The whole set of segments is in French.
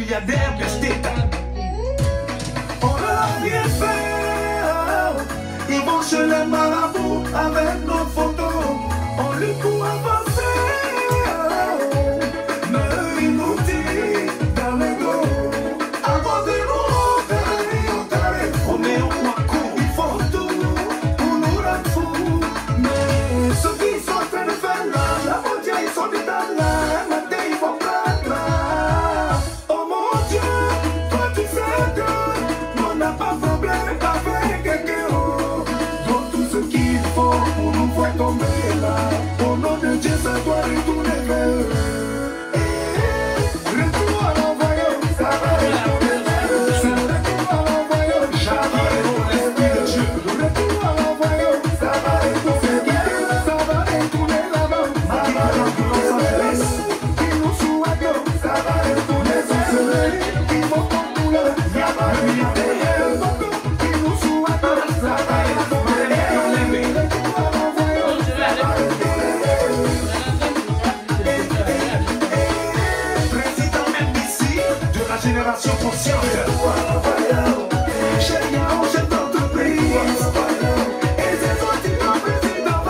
milliardaires pestés. On a rien fait. Ils vont chez les marabouts avec nos photos. On lui court avancer. Mais ils nous tirent dans le dos. Avant de nous enterrer, on est au coin court. Ils font tout pour nous rendre fous. Mais ceux qui sont en train de faire là, la frontière, ils sont des dames là. Un matin, ils vont prendre là. Oh mon Dieu, toi tu sais que on n'a pas de problème avec quelqu'un. Donc tout ce qu'il faut pour nous faire tomber là. Au nom de Dieu, ça doit retourner vers eux. Retour à l'envoyeur, ça va retourner vers eux. Retour à l'envoyeur, ça va retourner vers eux. Retour à l'envoyeur, ça va retourner vers eux. Ça va retourner là-bas. Ça va retourner vers eux. Qui nous souhaitent, ça va retourner vers eux. Qui vont comme nous là, ça va retourner vers eux. Qui nous souhaitent, ça va retourner vers eux. Retour à l'envoyeur, ça va retourner vers eux. Président ici de la génération consciente. Chérie, on chef d'entreprise. Et c'est toi qui dois président.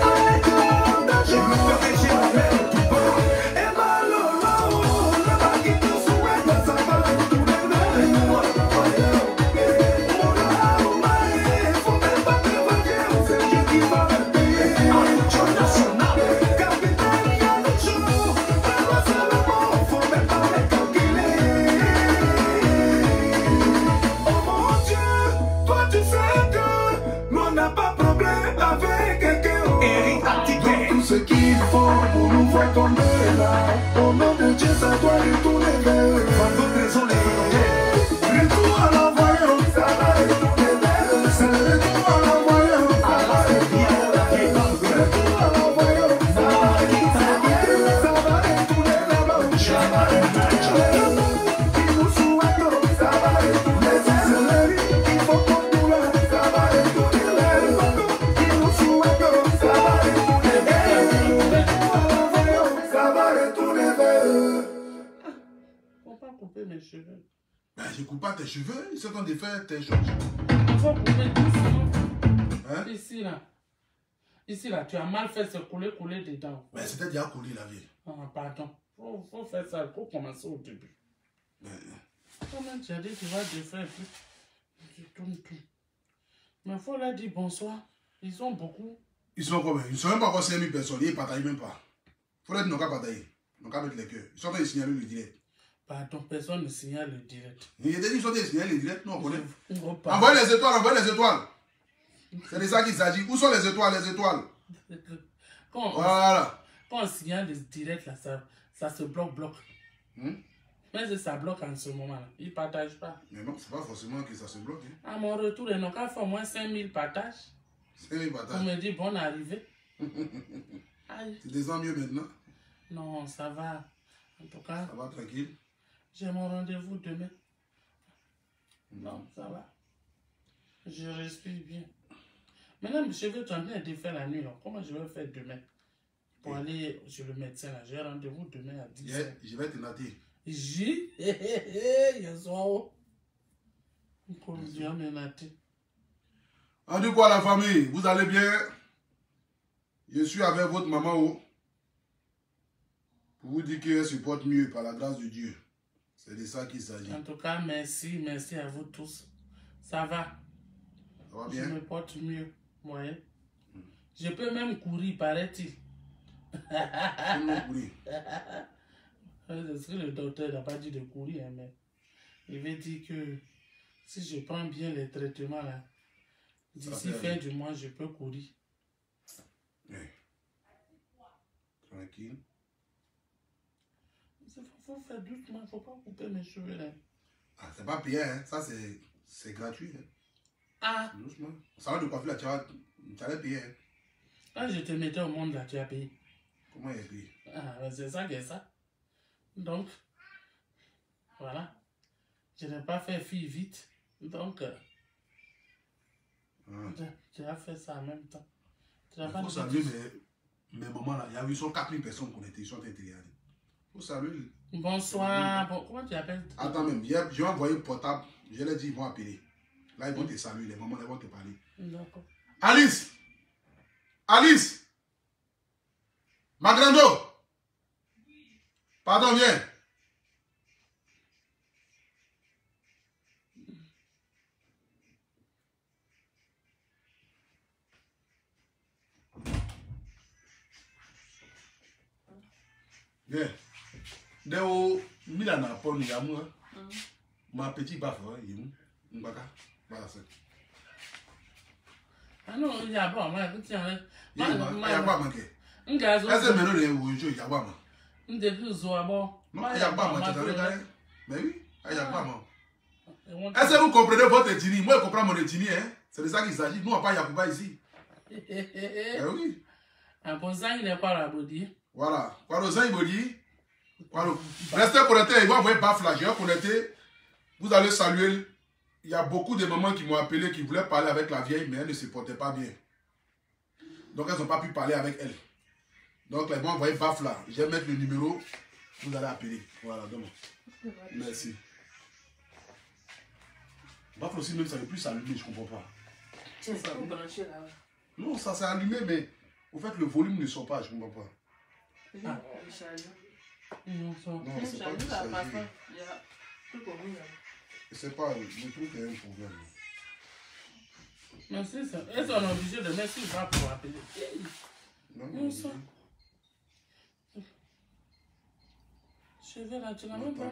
Avec l'engagé, le régime avec tout bord. Et malheureusement, le bas qui te souhaite, ça va retourner vers nous. Mon arme, faut même pas te vaquer, c'est Dieu qui va me payer. En culture nationale, capitaine, il y a le jour. Pas seulement, faut même pas les calculer. Oh mon Dieu, toi tu sais que nous on n'a pas de problème avec quelqu'un. Donc tout ce qu'il faut pour nous faire tomber là. Au nom de Dieu, ça doit retourner vers eux. Par d'autres raisons, les volontaires. Retour à l'envoyeur, ça va retourner vers eux. C'est le retour à l'envoyeur, ça va retourner vers eux. Retour à l'envoyeur, ça va retourner vers eux. Ça va retourner là-bas, ça va retourner vers eux. Qui nous souhaitent, ça va retourner vers eux. Il faut qu'on nous là, ça va retourner vers eux. Qui nous souhaitent, ça va retourner vers eux. Retour à l'envoyeur, ça va retourner vers eux. Faut pas couper mes cheveux. Ben, je coupe pas tes cheveux, ils sont en train de faire tes choses. Il faut couper doucement. Hein? Ici là, tu as mal fait se couler dedans. Ben, c'était déjà collé la vie. Ah, pardon. Faut faire ça, faut commencer au début. Ben, Comment tu as dit tu vas défaire et puis tu tournes tout. Mais il faut leur dire bonsoir. Ils sont beaucoup. ils sont combien? Ils ne sont même pas encore 5000 personnes, ils ne partagent même pas. Il faut leur dire, non, qu'à partager. Non, qu'à mettre les cœurs. Ils sont en train de signaler le direct. Pardon, personne ne signale le direct. Il y a des gens qui sont en train de signaler le direct, nous on connaît. Envoyez Envoyez les étoiles, envoyez les étoiles. C'est de ça qu'il s'agit. Où sont les étoiles, les étoiles? Voilà. Quand on signale le direct, là, ça se bloque. Mais ça bloque en ce moment-là. Ils ne partagent pas. Mais non, c'est pas forcément que ça se bloque. Hein. À mon retour, ils n'ont qu'à faire au moins 5000 partages. 5000 On partages. me dit bonne arrivée. Aïe. Tu descends mieux maintenant. Non, ça va. En tout cas, Ça va tranquille. j'ai mon rendez-vous demain. Non, ça va. Je respire bien. Maintenant, mes cheveux sont en train de faire la nuit. Là. Comment je vais faire demain? Pour aller chez le médecin, là. J'ai rendez-vous demain à 10h. Je vais te noter. J. Ils sont En tout cas, la famille, vous allez bien? Je suis avec votre maman pour vous dire qu'elle se porte mieux par la grâce de Dieu. C'est de ça qu'il s'agit. En tout cas, merci à vous tous. Ça va? Ça va bien? Je me porte mieux. Ouais. Je peux même courir, paraît-il. Courir. Est-ce que le docteur n'a pas dit de courir, hein, mais il veut dire que si je prends bien les traitements là, d'ici fin du mois, je peux courir. Oui. Tranquille. Il faut faire doucement, il ne faut pas couper mes cheveux là. Ah, c'est pas payé, hein. Ça c'est gratuit. Hein. Ah! Doucement. Ça va de coiffer là, tu allais payer. Hein. Quand je te mettais au monde là, tu as payé. Comment il est payé? Ah, c'est ça que c'est ça. Donc, voilà. Je n'ai pas fait fille vite. Donc, tu as fait ça en même temps. Il faut saluer mes mamans là. Il y a eu 4000 personnes connectées. Ils sont intéressés. Pour saluer. Bonsoir. Bon, comment tu appelles? Attends même, j'ai envoyé un portable. Je leur ai dit, ils vont appeler. Là, ils vont te saluer. Les mamans, ils vont te parler. D'accord. Alice! Alice! Magrando! Pardon, viens. Viens. Deo, Milan a pas ni amour. Ma petite baffe, il est où? Voilà ça. Ah non, il y a pas, moi, tiens. Il y a pas manqué. Un gaz. Est-ce que maintenant, il y a pas? Un début, zo bon. Non, il y a pas, moi, tu as regardé. Mais oui, il y a pas, moi. Est-ce que vous comprenez votre ethnie? Moi, je comprends mon ethnie, hein. C'est de ça qu'il s'agit. Nous, on n'a pas Yacouba ici. Eh oui. Un bon sang, il n'est pas là, Bodi. Voilà. Quand le sang, il dit, restez connectés, il va envoyer baffe là, je vais connecter. Vous allez saluer. Il y a beaucoup de mamans qui m'ont appelé, qui voulaient parler avec la vieille, mais elle ne se portait pas bien. Donc, elles n'ont pas pu parler avec elle. Donc, elles m'ont envoyé baffe là. Je vais mettre le numéro. Vous allez appeler. Voilà, demain. Merci. Baffe aussi, même ça ne veut plus s'allumer, je ne comprends pas. Non, ça s'est allumé, mais au fait, le volume ne sort pas, je ne comprends pas. Ah. Non, c'est pas du chargé. C'est pas, le truc est un problème. Mais c'est ça. Est-ce qu'on est obligé de mettre sur le pour appeler? Non, ça. Je vais là, tu n'as même pas.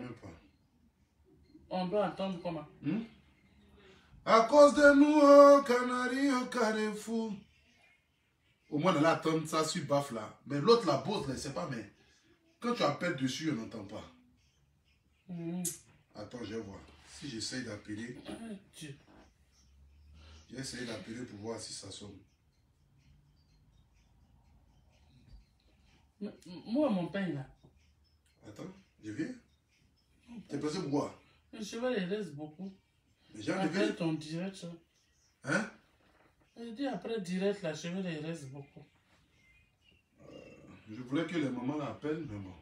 On doit attendre comment? À cause de nous, oh, Canary, au Carrefour. Au moins, on attend ça sur baffe là. Mais l'autre, la bosse, là, je sais pas, mais quand tu appelles dessus, on n'entend pas. Attends, je vais voir. Si j'essaye d'appeler. J'ai essayé d'appeler pour voir si ça sonne. Moi, mon pain là. Attends, je viens. T'es passé pour quoi? Le cheval, il reste beaucoup. J'ai Après enlevé. ton direct, ça. Hein? Je dis après direct, la cheval, il reste beaucoup. Je voulais que les mamans l'appellent, mais bon.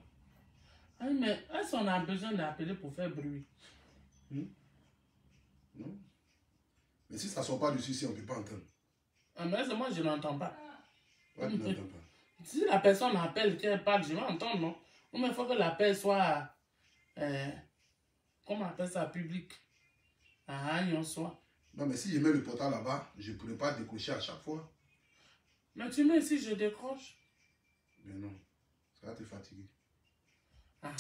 Ah, mais est-ce qu'on a besoin d'appeler pour faire bruit? Non. Mais si ça ne sort pas dessus, si on ne peut pas entendre. Ah, mais moi, je n'entends pas. Ouais, tu n'entends pas. Si la personne appelle, qu'elle parle, je vais entendre, non? Mais il faut que l'appel soit, comment on appelle ça, public. Ah, on soit. Non, mais si je mets le portable là-bas, je ne pourrais pas décrocher à chaque fois. Mais tu mets si je décroche. Mais non, ça va te fatiguer. Ah.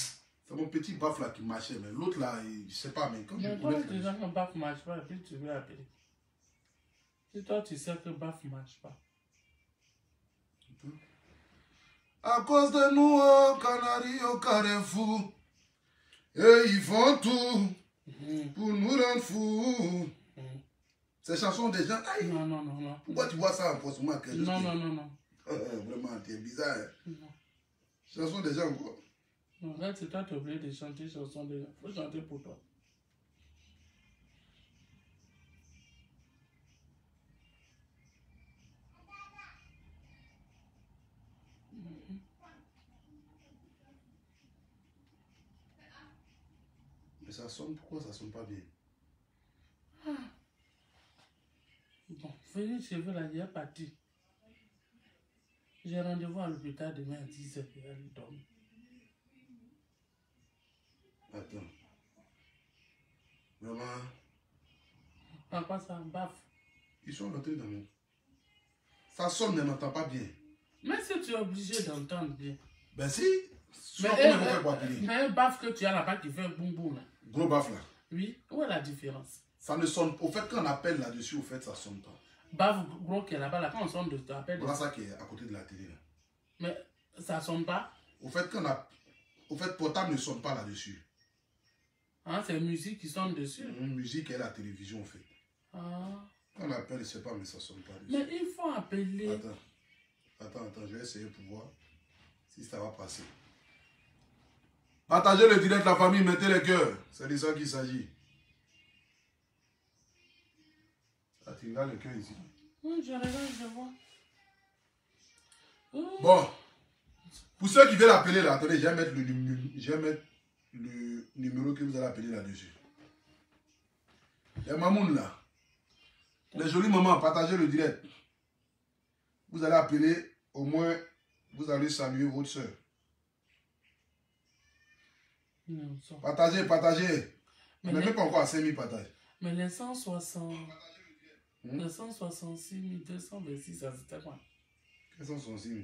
C'est mon petit baffe là qui marchait, mais l'autre là, je ne sais pas, mais quand je Mais pourrais... toi, déjà, quand baf ne marche pas, et puis tu veux appeler. Si toi, tu sais que baf ne marche pas. À cause de nous, oh, Canary, au Carrefour, et ils font tout pour nous rendre fous. Ces chansons des gens, aïe. Non, non, non, non. Pourquoi tu vois ça en forcément? Non, non, non, non. Vraiment, tu es bizarre. Non. Chansons des gens, quoi. Non, là, c'est toi qui es obligé de chanter chansons des gens. Il faut chanter pour toi. Mais ça sonne, pourquoi ça sonne pas bien? Bon, venez chez vous, là, il est parti. J'ai rendez-vous à l'hôpital demain à 10h, il va aller dormir. Attends. Vraiment, En quoi ça baffe? ils sont rentrés dans mon... Ça sonne, mais on n'entend pas bien. Mais si tu es obligé d'entendre bien. Ben si. Mais un baffe que tu as là-bas qui fait boum boum là. Gros baffe là. Oui, où est la différence? Ça ne sonne pas. Au fait, quand on appelle là-dessus, au fait, ça sonne pas. Baffe gros qui est là-bas, là, quand on sonne de t'appelle. Voilà ça qui est à côté de la télé là. Mais ça sonne pas? Au fait, quand on a... Au fait, portable ne sonne pas là-dessus. Hein, c'est musique qui sonne dessus. Musique et la télévision, en fait. Ah. Quand on appelle, je sais pas, mais ça sonne pas dessus. Mais il faut appeler. Attends, je vais essayer pour voir si ça va passer. Partagez le direct, la famille, mettez les cœurs. C'est de ça qu'il s'agit. Ah, tu regardes le cœur ici. Oui, je regarde, je vois. Oh. Bon. Pour ceux qui veulent appeler là, attendez, je vais mettre le numéro que vous allez appeler là-dessus. Les mamounes là. Les jolies mamans, partagez le direct. Vous allez appeler, au moins, vous allez saluer votre soeur. Partagez, partagez. Mais même pas encore à 5000 partages. Mais les 160... Les 166 226, ça c'était quoi? 166 000.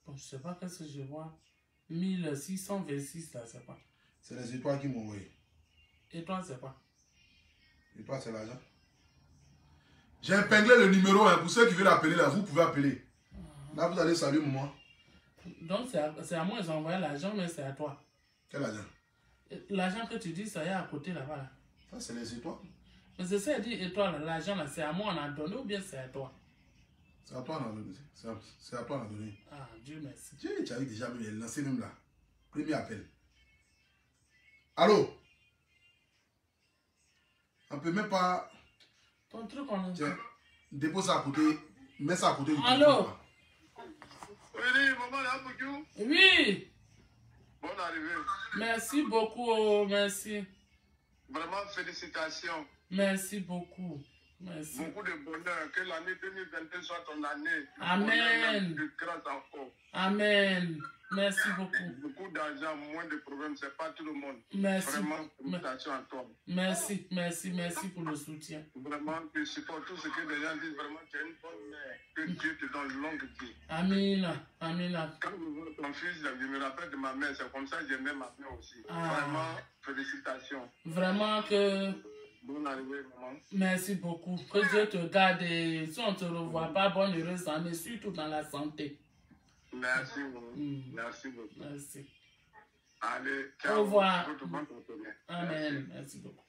Bon, je sais pas qu'est-ce que je vois. 1626, là, c'est quoi? C'est les étoiles qui m'ont envoyé. Étoile, c'est quoi? Étoile, c'est l'argent. J'ai épinglé le numéro, hein, pour ceux qui veulent appeler là, vous pouvez appeler. Là, vous allez saluer maman. Donc, c'est à moi ils ont envoyé l'argent, mais c'est à toi. Quel argent? L'argent que tu dis, ça y est à côté là-bas. Là. Ça, c'est les étoiles. Mais c'est ça, dit étoile, l'argent là, c'est à moi on a donné ou bien c'est à toi? C'est à toi on a donné. C'est à toi on a donné. Ah, Dieu merci. Tu avais déjà lancé même là. Premier appel. Allô? On peut même pas... Ton truc on a... Tiens, dépose ça à côté. Mets ça à côté du Allô? Oui, maman, là, beaucoup. Oui! Bonne arrivée. Merci beaucoup, oh, merci. Vraiment, félicitations. Merci beaucoup. Merci. Beaucoup de bonheur. Que l'année 2022 soit ton année. Amen. De grâce encore. Amen. Merci beaucoup. Beaucoup d'argent, moins de problèmes, c'est pas tout le monde. Merci. Vraiment, félicitations à toi. Merci, merci, merci pour le soutien. Vraiment, tu supportes tout ce que les gens disent. Vraiment, tu es une bonne mère. Que Dieu te donne longue vie. Amen. Amen. Quand je vois ton fils, je me rappelle de ma mère. C'est comme ça que j'aimais ma mère aussi. Ah. Vraiment, félicitations. Vraiment que... Bonne arrivée, maman. Merci beaucoup. Que Dieu te garde et si on ne te revoit pas, bonne heureuse année, surtout dans la santé. Merci, maman. Merci beaucoup. Merci. Allez, ciao. Au revoir. Merci. Amen. Merci beaucoup.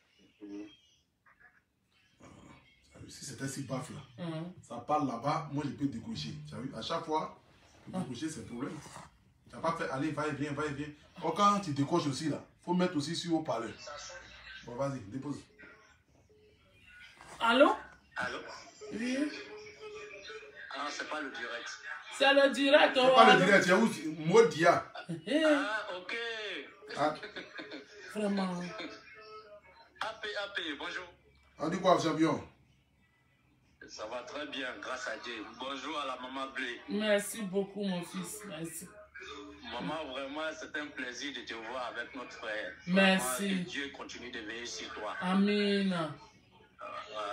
Si c'était si baf là, ça parle là-bas, moi je peux décrocher. Tu as vu? À chaque fois, décrocher c'est un problème. Tu n'as pas fait aller, va et viens, va et viens. Or, quand tu décroches aussi là, il faut mettre aussi sur haut-parleur. Bon, vas-y, dépose. Allô? Allô? Oui. Ah, c'est pas le direct. C'est le direct. C'est pas le direct, c'est où Modia. Ah, ok. Ah. Vraiment. AP, bonjour. On dit quoi, champion? Ça va très bien, grâce à Dieu. Bonjour à la maman Blé. Merci beaucoup, mon fils. Merci. Maman, vraiment, c'est un plaisir de te voir avec notre frère. Merci. Vraiment, que Dieu continue de veiller sur toi. Amen.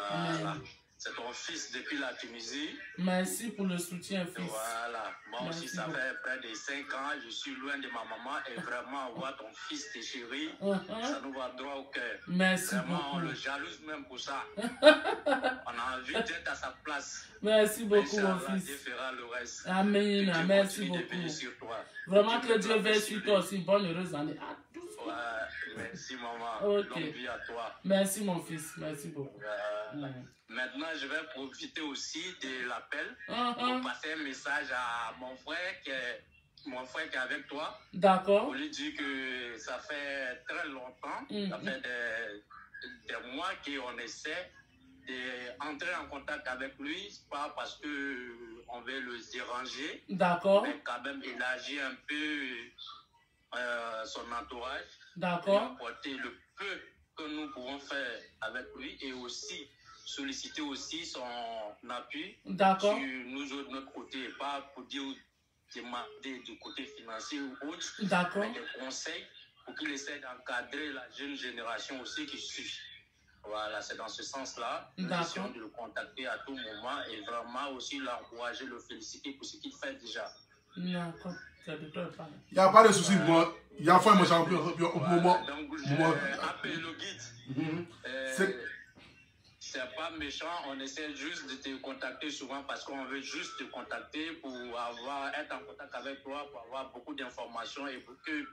Voilà. C'est ton fils depuis la Tunisie. Merci pour le soutien, fils. Voilà. Moi Merci aussi, ça beaucoup. fait près de 5 ans. Je suis loin de ma maman et vraiment, voir ton fils, tes chéris, ça nous va droit au cœur. Merci Vraiment, beaucoup. on le jalouse même pour ça. On a envie d'être à sa place. Merci beaucoup, mon Inch'Allah, fils. Dieu fera le reste. Amen. Que Dieu Merci continue de beaucoup. veiller sur toi. Vraiment que Dieu veille sur toi aussi. Bonne heureuse année. Ah, tout ça. Ouais, merci maman. Ok. Longue vie à toi. Merci, mon fils. Merci beaucoup. Maintenant, je vais profiter aussi de l'appel Uh-huh. pour passer un message à mon frère qui est avec toi. D'accord. Pour lui dire que ça fait très longtemps, ça fait des mois qu'on essaie d'entrer en contact avec lui, pas parce qu'on veut le déranger, D'accord. mais quand même élargir un peu son entourage, D'accord. apporter le peu que nous pouvons faire avec lui et aussi solliciter aussi son appui D'accord. sur nous autres de notre côté, pas pour dire demander du côté financier ou autre, D'accord. mais des conseils pour qu'il essaie d'encadrer la jeune génération aussi qui suit. Voilà, c'est dans ce sens-là. Nous D'accord. essayons de le contacter à tout moment et vraiment aussi l'encourager, le féliciter pour ce qu'il fait déjà. D'accord. C'est de toi parler. Il n'y a pas de souci pour moi. Il y a fait mon champion au moment. Donc, je appelle le guide. C'est pas méchant, on essaie juste de te contacter souvent parce qu'on veut juste te contacter pour être en contact avec toi, pour avoir beaucoup d'informations et pour que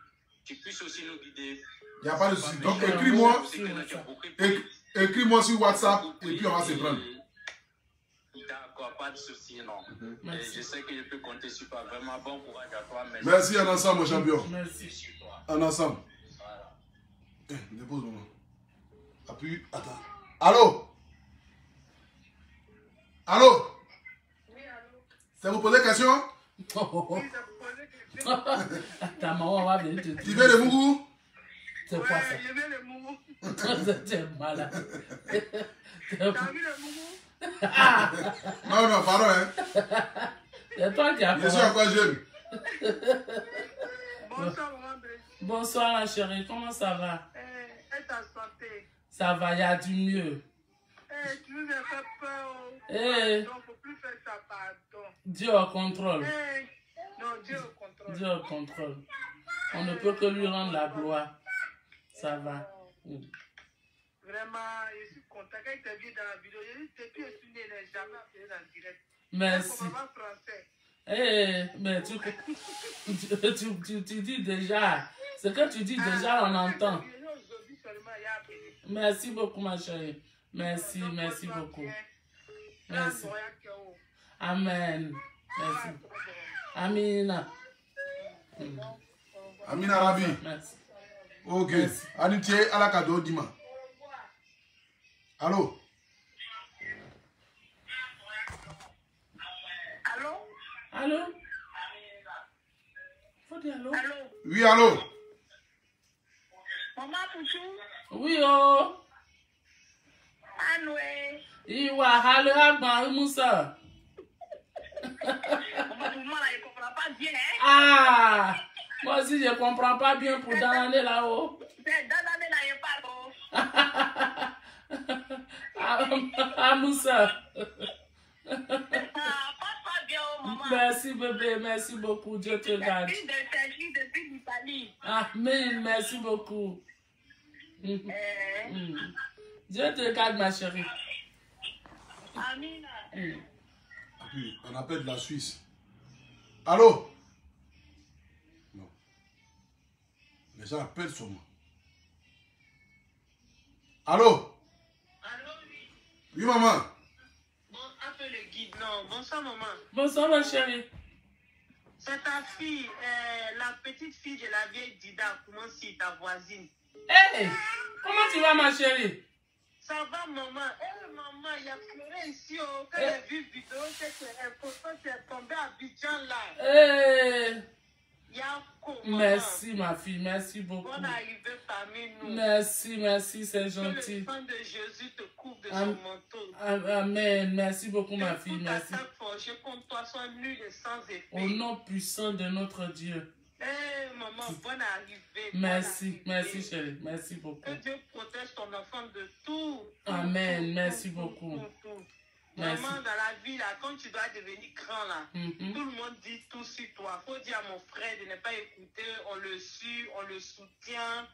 tu puisses aussi nous guider. Il n'y a pas de souci. Donc méchant. écris-moi sur WhatsApp et puis on va se prendre. D'accord, pas de souci, non. Et je sais que je peux compter sur toi. Vraiment bon courage à toi. Merci en ensemble, mon champion. Merci. Sur toi. En ensemble. Voilà. Dépose, maman. Appuie. Attends. Allô? Allô? Oui, allô? C'est vous poser question? Oui, c'est pour poser question. Ta maman va venir te tuer. Tu veux le mougou? C'est quoi ça? Je veux le mougou. Tu es malade. T'as vu le mougou? Non, non, pardon, hein. C'est toi qui as Je suis parlé. encore jeune. Bonsoir, maman Brigitte. Bonsoir, ma chérie. Comment ça va? Et ta santé? Ça va, il y a du mieux. Tu nous as fait peur. Eh. Donc, faut plus faire ça, pardon. Dieu au contrôle. Non, Dieu au contrôle. Dieu au contrôle. On ne peut que lui rendre la gloire. Ça va. Vraiment, je suis content. Quand il t'a vu dans la vidéo, j'ai dit, depuis je suis né, il n'a jamais appelé dans le direct. Merci. Maman français. Mais tu dis déjà. Ce que tu dis déjà, on entend. Aujourd'hui seulement, il a appelé. Merci beaucoup, ma chérie. Merci, merci beaucoup. Merci. Amen. Merci. Amina. Amina Rabi. Merci. Ok. Merci. Anitié à la cadeau Dima. Allô? Allô? Allô? Faut dire allô? Allô? Oui, allô? Maman Pouchou? Oui, oh. Anoué? Iwa, allô, Agba, Moussa. Maman, tout le monde là, il ne comprend pas bien, hein? Ah! Moi aussi, je ne comprends pas bien pour dans l'année là-haut. C'est dans l'année là, il parle. Ah, Moussa. Ah, passe pas bien, maman. Merci, bébé. Merci beaucoup. Dieu te garde. Fille de Sergi depuis l'Italie. Amen. Merci beaucoup. Dieu te garde, ma chérie. Amina. On appelle de la Suisse. Allô? Non. Les gens appellent sur moi. Allô? Allô, oui. Oui, maman. Bon, appelle le guide. Non, bonsoir, maman. Bonsoir, ma chérie. C'est ta fille, la petite fille de la vieille Dida. Comment c'est ta voisine? Hey! Comment tu vas, ma chérie? Ça va, maman? Maman, il y a pleuré ici. Oh. Quand j'ai vu vidéo, c'est tombé à Abidjan là. Hey! Il y a comment? Merci, ma fille. Merci beaucoup. Bonne arrivée parmi nous. Merci, merci, c'est Que le gentil. sang de Jésus te couvre de son manteau. Amen. Merci beaucoup, ma fille. Toute Merci. attaque forgée contre toi soit nulle et sans effet. Au nom puissant de notre Dieu. Maman, bonne arrivée. Merci, merci, chérie. Merci beaucoup. Que Dieu protège ton enfant de tout. Amen. Merci beaucoup. Merci. Maman, dans la vie, là, quand tu dois devenir grand, là, tout le monde dit tout sur toi. Il faut dire à mon frère de ne pas écouter. On le suit, on le soutient.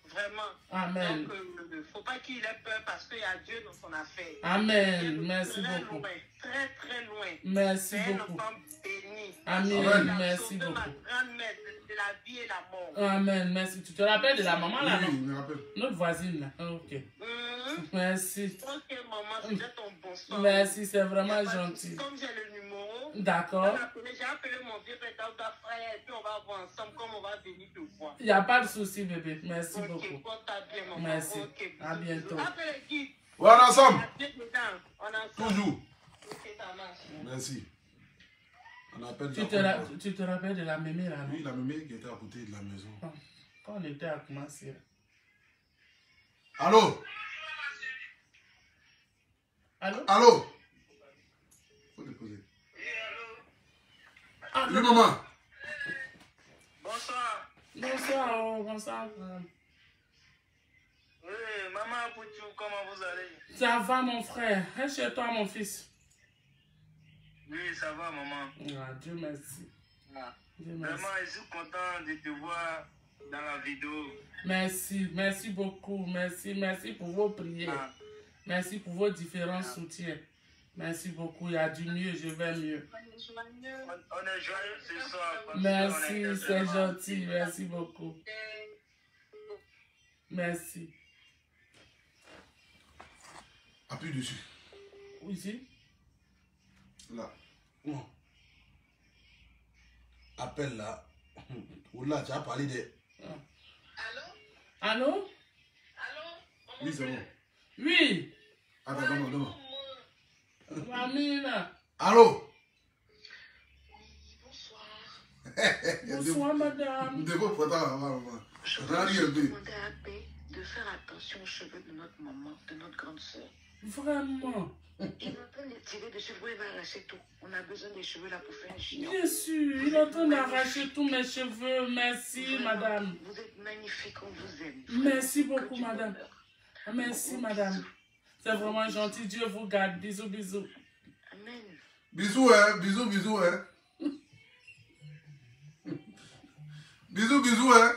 Vraiment. Amen. Donc, il ne faut pas qu'il ait peur parce qu'il y a Dieu dans son affaire. Amen. Merci très beaucoup. Loin, très, très loin. Merci C'est un beaucoup. enfant béni. Amen. Merci beaucoup. Ma grand-mère de la vie et la mort. Amen. Merci. Tu te rappelles de la maman là, Oui, non? je me rappelle. Notre voisine là. Ah, ok. Merci. Ok, maman, c'était ton bonsoir. Merci, c'est vraiment gentil. Comme j'ai le numéro, D'accord. j'ai appelé mon vieux frère et puis on va voir ensemble comme on va venir te voir. Il n'y a pas de souci, bébé. Merci Ok, beaucoup. porte-toi bien, maman. Merci. Ok, À bientôt. appelle le guide. Ouais, on est ensemble. On est ensemble. Toujours. Ok, ça marche. Merci. On appelle Tu te rappelles de la mémé là, non? Oui, la mémé qui était à côté de la maison. Quand on était à commencer. Allô? Allô? Allô? Faut déposer. Ah, Oui, maman. Bonsoir. bonsoir, oh, bonsoir. Oui, maman Pouchou, comment vous allez? Ça va, mon frère? Reste chez toi, mon fils. Oui, ça va, maman. Ah, Dieu merci. Dieu merci. Vraiment, je suis content de te voir dans la vidéo. Merci, merci beaucoup. Merci, merci pour vos prières. Merci pour vos différents soutiens. Merci beaucoup. Il y a du mieux, je vais mieux. On est joyeux ce soir. Merci, c'est gentil. Merci beaucoup. Merci. Appuie dessus. Ici? Là. Non. Appelle là. Ou là, tu as parlé de... Allô? Oui, c'est bon. Oui. Attends, donne-moi. Amina. Allô? Bonsoir. Bonsoir, madame. Nous devons pourtant maman. Je voudrais demander à Abbé de faire attention aux cheveux de notre maman, de notre grande soeur. Vraiment. Il est en train de tirer des cheveux, il va arracher tout. On a besoin des cheveux là pour faire un chignon. Bien sûr, il est en train d'arracher tous mes cheveux. Merci, Vraiment, madame. Vous êtes magnifique, on vous aime. Merci Vraiment, beaucoup, que du madame. bonheur. Merci, madame. C'est vraiment gentil. Dieu vous garde. Bisous, bisous. Amen. Bisous, hein. Bisous, bisous, hein. Bisous, bisous, hein.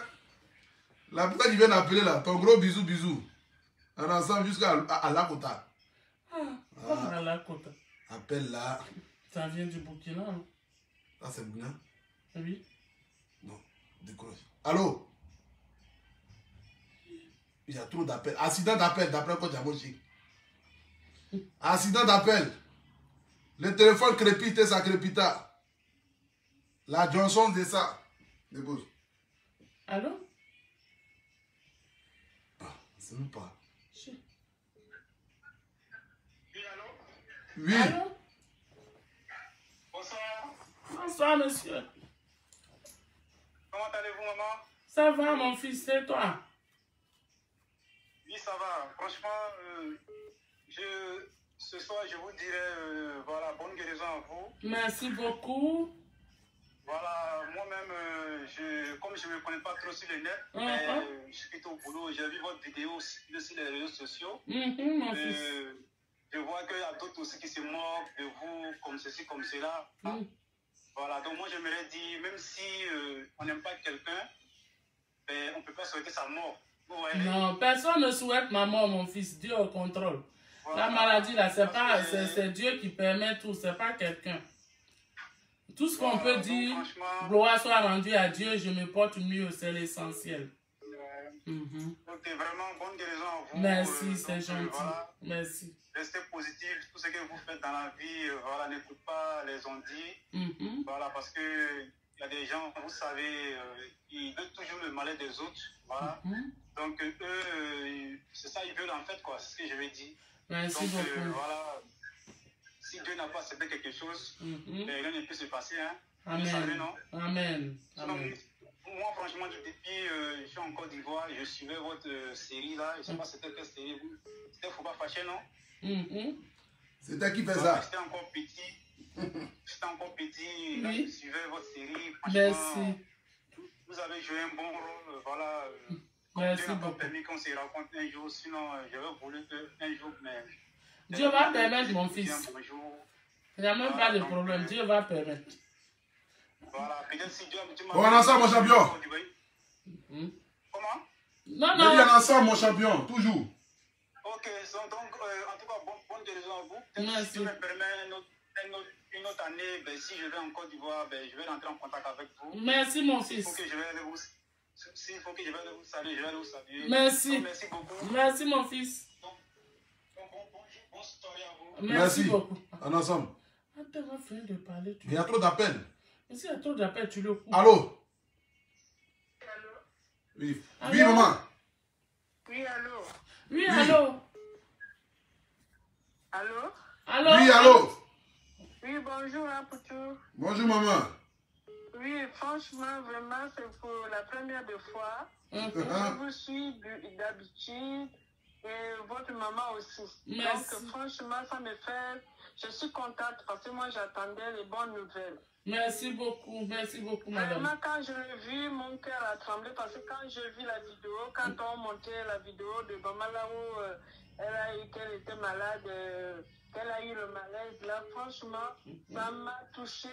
La personne qui vient d'appeler là, ton gros bisou, bisou. On est ensemble jusqu'à Lakota. Comme à la côte. Appelle là. Ça vient du Burkina, hein? Ah, c'est Burkina? Oui. Non, décroche. Allô? Il y a trop d'appels. Accident d'appel, d'après quoi Diamochi. Accident d'appel. Le téléphone crépite et ça crépita. La Johnson de ça. Dépose. Allô? Ah, c'est même pas. Oui, allô? Oui. Allô? Bonsoir. Bonsoir, monsieur. Comment allez-vous, maman? Ça va, mon fils, c'est toi? Oui, ça va. Franchement, ce soir, je vous dirais, voilà, bonne guérison à vous. Merci beaucoup. Voilà, moi-même, comme je ne me connais pas trop sur le net, mais je suis plutôt au boulot, j'ai vu votre vidéo sur les réseaux sociaux. Mon fils. Je vois qu'il y a d'autres aussi qui se moquent de vous, comme ceci, comme cela. Voilà, donc moi j'aimerais dire, même si on n'aime pas quelqu'un, ben, on ne peut pas souhaiter sa mort. Vous voyez? Non, personne ne souhaite ma mort, mon fils. Dieu au contrôle. Voilà. La maladie, là, c'est Dieu qui permet tout, c'est pas quelqu'un. Tout ce qu'on peut dire, gloire soit rendue à Dieu, je me porte mieux, c'est l'essentiel. Donc, vraiment, bonne guérison à vous. Merci, c'est gentil. Voilà. Merci. Restez positif, tout ce que vous faites dans la vie, voilà, n'écoute pas les on-dit. Voilà, parce que il y a des gens, vous savez, ils veulent toujours le malheur des autres. Voilà. Donc, eux, c'est ça, ils veulent en fait, quoi, c'est ce que je vais dire. Merci donc, beaucoup. Voilà. Si Dieu n'a pas accepté quelque chose, rien ne peut se passer. Hein. Amen. Vous savez, non? Amen. Amen. Moi, franchement, depuis je suis en Côte d'Ivoire, je suivais votre série là. Je ne sais pas c'était quelle série. C'était Faut pas fâcher, non? C'était qui fait ça? J'étais encore petit. J'étais encore petit. Là, je suivais votre série. Merci. Vous avez joué un bon rôle. Voilà. Merci Dieu n'a pas beaucoup. permis qu'on se rencontre un jour. Sinon, j'avais voulu qu'un jour, mais. Dieu va permettre, mon fils. Il n'y a même pas de problème. Dieu va permettre. Voilà, peut-être si Dieu on est ensemble, mon champion. Comment? Non, non. On est ensemble, mon champion, toujours. Ok, donc, en tout cas, bonne guérison à vous. Merci. Si Dieu me permet une autre année, ben, si je vais en Côte d'Ivoire, ben, je vais rentrer en contact avec vous. Merci, mon fils. S'il faut que je vais aller vous saluer, je vais aller vous saluer. Merci. Donc, merci beaucoup. Merci, mon fils. Bonne soirée à vous. Merci beaucoup. On est ensemble. Attends, on va finir de parler. Il y a trop d'appels. Mais s'il y a trop d'appels, tu le coupes. Allô? Allô? Oui. Allô? Oui, maman. Oui, allô? Oui, allô? Allô? Allô? Oui, allô? Oui, bonjour, hein, Poutou. Bonjour, maman. Oui, franchement, vraiment, c'est pour la première fois. Je vous suis d'habitude et votre maman aussi. Merci. Donc, franchement, ça me fait... Je suis contente parce que moi, j'attendais les bonnes nouvelles. Merci beaucoup, madame. Vraiment, quand je l'ai vu, mon cœur a tremblé parce que quand j'ai vu la vidéo, quand on montait la vidéo de maman là où qu'elle était malade, qu'elle a eu le malaise, là, franchement, ça m'a touchée.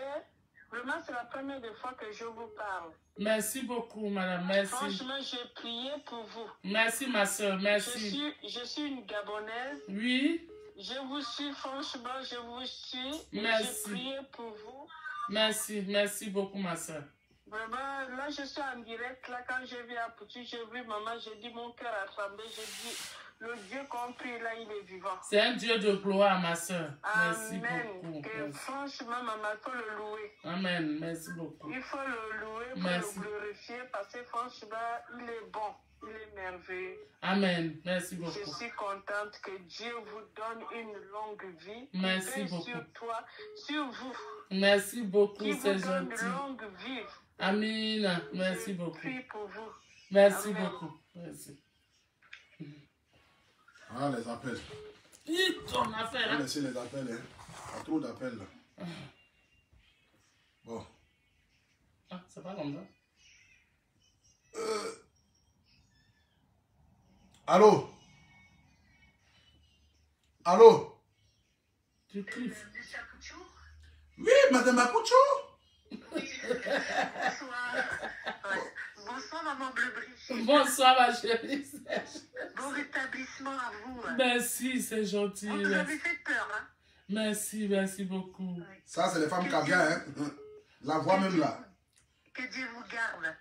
Vraiment, c'est la première fois que je vous parle. Merci beaucoup, madame. Merci. Franchement, j'ai prié pour vous. Merci, ma soeur. Merci. Je suis une Gabonaise. Oui. Je vous suis, franchement, je vous suis. Merci. J'ai prié pour vous. Merci beaucoup, ma soeur. Vraiment, là, je suis en direct. Là, quand je viens à Poutou, j'ai vu maman, j'ai dit, mon cœur a tremblé. J'ai dit, le Dieu compris, là, il est vivant. C'est un Dieu de gloire, ma soeur. Merci beaucoup. Que, franchement, maman, il faut le louer. Amen. Merci beaucoup. Il faut le louer pour le glorifier parce que, franchement, il est bon. Il est merveilleux. Amen. Merci beaucoup. Je suis contente que Dieu vous donne une longue vie. Merci beaucoup. Sur toi, sur vous. Merci beaucoup, c'est gentil. Qui vous donne gentil. une longue vie. Amina, merci beaucoup. Prie pour vous. Merci Amen. beaucoup. Merci. Ah, les appels. On a fait là. Laissez les appels, hein. Il y a trop d'appels là. Bon. Ah, c'est pas comme ça. Allô? Allô? Tu kiffes. Monsieur Apouchou? Oui, madame Apouchou? Bonsoir. Ouais. Bonsoir, maman Bleu Brigitte. Bonsoir, ma chérie. Bon rétablissement à vous. Merci, c'est gentil. Vous nous avez fait peur, hein? Merci, merci beaucoup. Ça, c'est les femmes caviar, hein. La voix même là. Que Dieu vous garde.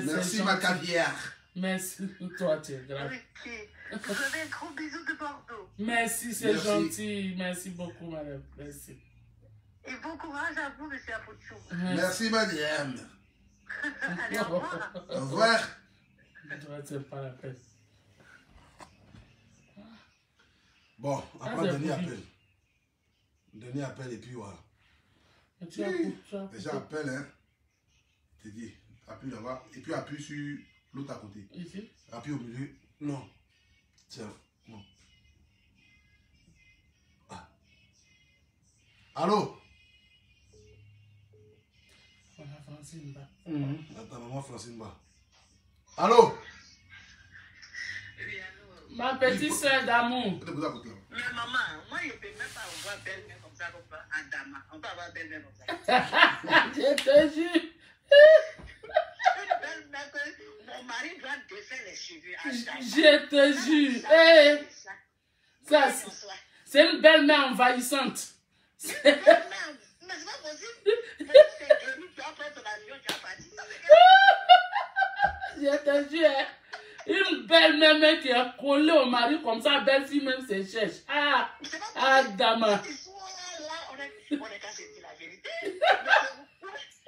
Merci, ma caviar. Merci, toi, tu es grave. Ok. Vous avez un gros bisou de Bordeaux. Merci, c'est Merci. gentil. Merci beaucoup, madame. Merci. Et bon courage à vous, monsieur Apouchou. Merci, madame. Allez, au revoir. Au revoir. Toi, c'est pas la peine. Bon, Ah, après, c'est dernier pourri. appel. Dernier appel et puis voilà. Tu as coupé, tu as Déjà, coupé. appel, hein. Je te dis, appuie là-bas. Et puis appuie sur l'autre à côté. Ici? Appuie au milieu. Non. Tiens, non. Ah. Allô? On a Francine là. Attends, maman Francine Ba. Allô? Oui, allô. Ma petite soeur d'amour. Je te pose à côté là. Mais maman, moi, je ne peux même pas avoir belle-mère comme ça, comme ça, en dama. On peut avoir belle-mère comme ça. Je te jure. Une belle-mère que mon mari doit défaire les cheveux à dama. Je te jure. Hey, ça, c'est une belle-mère envahissante. Mais c'est pas possible. C'est venu, tu as pris ton avion, tu as parti. Ça fait que- Je te jure. Hein. Une belle-mère même qui est collée au mari comme ça, belle-fille même se cherche. Ah, C'est pas ah, possible. dama. Cette histoire-là, on est qu'à se dire la vérité. Mais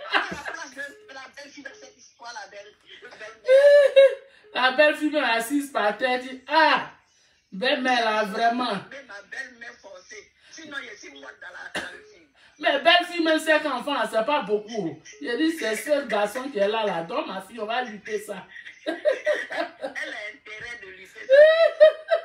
c'est à la place de la belle-fille dans cette histoire, la belle-mère. La belle-fille même assise par terre dit, ah, belle-mère là, vraiment. Mais ma belle-mère forcée. Sinon, il y a 6 mois dans le film. Mais belle-fille même 5 enfants, là, c'est pas beaucoup. Il dit, c'est ce garçon qui est là, là. Donc, ma fille, on va lutter ça. Elle a intérêt de lui faire ça.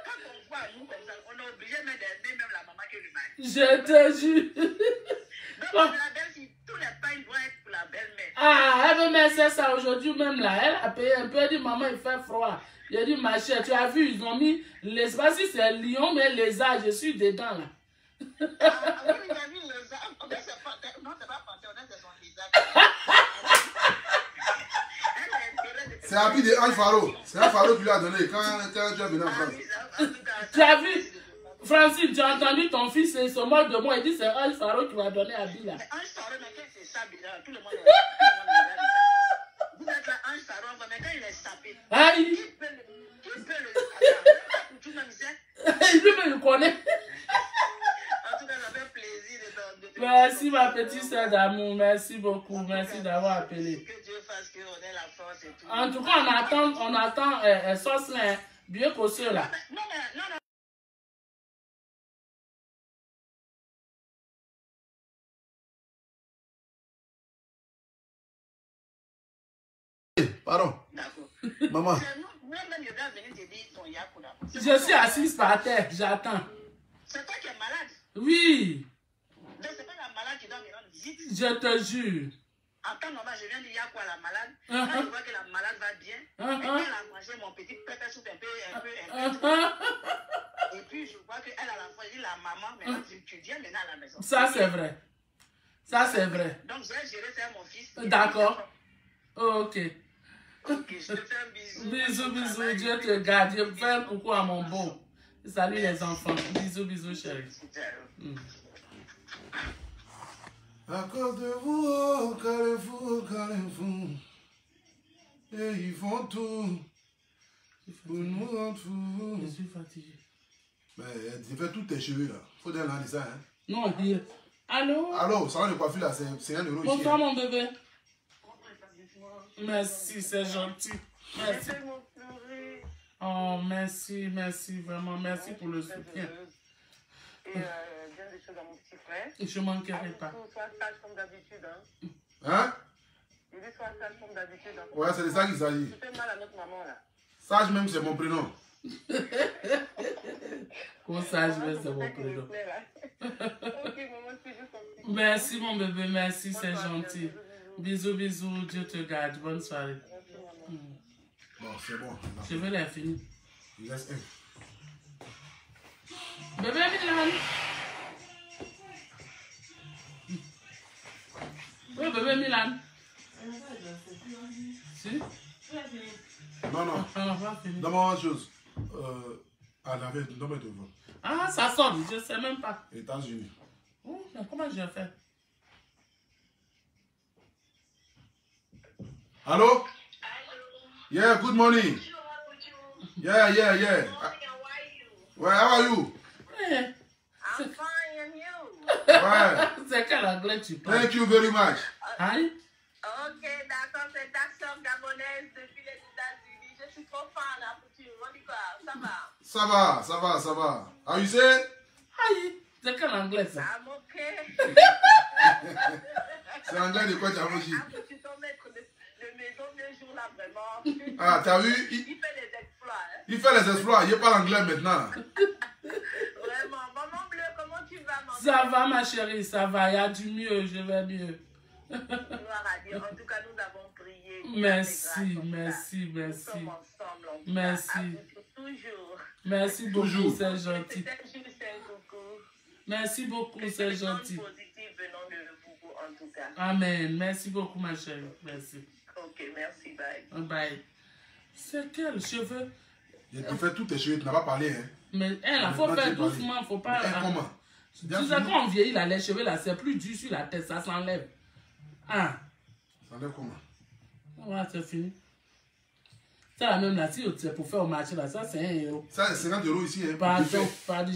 Quand on voit nous comme ça, on est obligé même d'aider même la maman qui lui mari. Je te jure. Donc, pour la belle-fille, tous les pains doivent être pour la belle-mère. Ah, elle veut mettre ça aujourd'hui même là. Elle a payé un peu. Elle dit, maman, il fait froid. J'ai dit, ma chère, tu as vu, ils ont mis, les, pas si c'est lion, mais les âges, je suis dedans là. Oui, il a mis les arbres. Non, c'est pas panthéon, c'est son visage. Elle a intérêt de... C'est Happy de Ange Faro. C'est un Faro qui lui a donné quand tu es venu en France. Tu as vu, Francine, tu as entendu ton fils se moque de moi. Il dit, c'est Ange Faro qui m'a donné Abi là. Mais Ange Faro, mais quand c'est ça, tout le monde vous êtes là, Ange Faro, mais quand il est sapé, Aïe, qui peut le... Tout le monde sait. lui-même il connaît. En tout cas, ça fait plaisir de te... Merci ma petite soeur d'amour, merci beaucoup, merci d'avoir appelé. Que Dieu fasse qu'on ait la force et tout. En tout cas, on attend sauce là, bien cosseux là. Non, mais, non. Pardon. D'accord. Maman. Moi-même, je dois venir te dire ton yakou là. Je suis assise par terre, j'attends. C'est toi qui es malade. Oui, Donc, c'est pas la malade qui doit me rendre visite. je te jure. En temps normal, je viens de yakou à la malade. Quand je vois que la malade va bien, elle a mangé mon petit pépé soupe un peu. Et puis, je vois qu'elle a la fois dit la maman, maintenant tu viens maintenant à la maison. Ça c'est vrai. Ça c'est vrai. Donc, j'ai géré ça à mon fils. D'accord. Ok. Ok, je te fais un bisou. Bisous, bisous. Dieu te garde. Je fais un coucou à mon beau. Salut les enfants. Bisous, bisous, chérie. À cause de vous, oh, carrez-vous. Et ils font tout pour nous rendre fous. Je suis fatigué. Mais tu fais tous tes cheveux là. Faut dire là, ça, hein. Non, hier. Allô? Allô, salon de coiffure là, c'est 1 € ici. Bonsoir mon bébé. Merci, c'est gentil. Merci. Oh, merci, merci, vraiment, merci pour le soutien. Et bien des choses à mon petit frère. Je ne manquerai pas. Sois sage comme d'habitude. Hein? Je dis sois sage comme d'habitude. Ouais, c'est de ça qu'il s'agit. Tu fais mal à notre maman là. Sage même, c'est mon prénom. Comment sage même, c'est mon prénom. Ok, maman, c'est juste un petit. Merci mon bébé, merci, c'est gentil. Bisous, bisous, Dieu te garde. Bonne soirée. Bon, c'est bon. Je vais l'infini. Il reste un. Bébé Milan. Oui, bébé Milan. Si? Non, non. Donne-moi une chose. À la veille, donne-moi devant. Ah, ça sonne, je ne sais même pas. États-Unis. Oh, mais comment je fais? Hello? Yeah, good morning. Yeah. Well, how are you? Yeah. I'm fine, and you? Ouais. C'est quel anglais tu parles? Thank you very much. Hein? Ok, d'accord, c'est ta soeur gabonaise depuis les États-Unis. Je suis trop fan, la couture. On dit quoi? Ça va? Ça va. How you say? Aïe, c'est quel anglais ça? I'm ok. C'est anglais de quoi tu as mangé? Tu es ton maître de maison le jour là, vraiment. Ah, t'as vu? Il fait des exploits. Hein? Il fait les exploits. Il parle anglais maintenant. Vraiment. Maman Bleu, comment tu vas, maman? Ça va ma chérie, ça va, il y a du mieux, je vais mieux. Gloire à Dieu. En tout cas, nous avons prié. Merci. Nous sommes ensemble. Merci. Toujours. Merci beaucoup, c'est gentil. C'était juste un coucou. Merci beaucoup, c'est gentil. Positif venant de vous, en tout cas. Amen. Merci beaucoup, ma chérie. Merci. Ok, merci, bye. Bye. C'est quel cheveux? Tu fais tous tes cheveux, tu n'as pas parlé, hein? Mais il faut faire doucement, faut pas. Mais comment? Tu sais, quand on vieillit, là, les cheveux, là, c'est plus dur sur la tête, ça s'enlève. Ah. Ça enlève comment? Ouais, c'est fini. Ça, là, même là, si c'est pour faire au marché, là, ça, c'est 1 euro. Ça, c'est 50 € ici, hein? Pardon, pardon.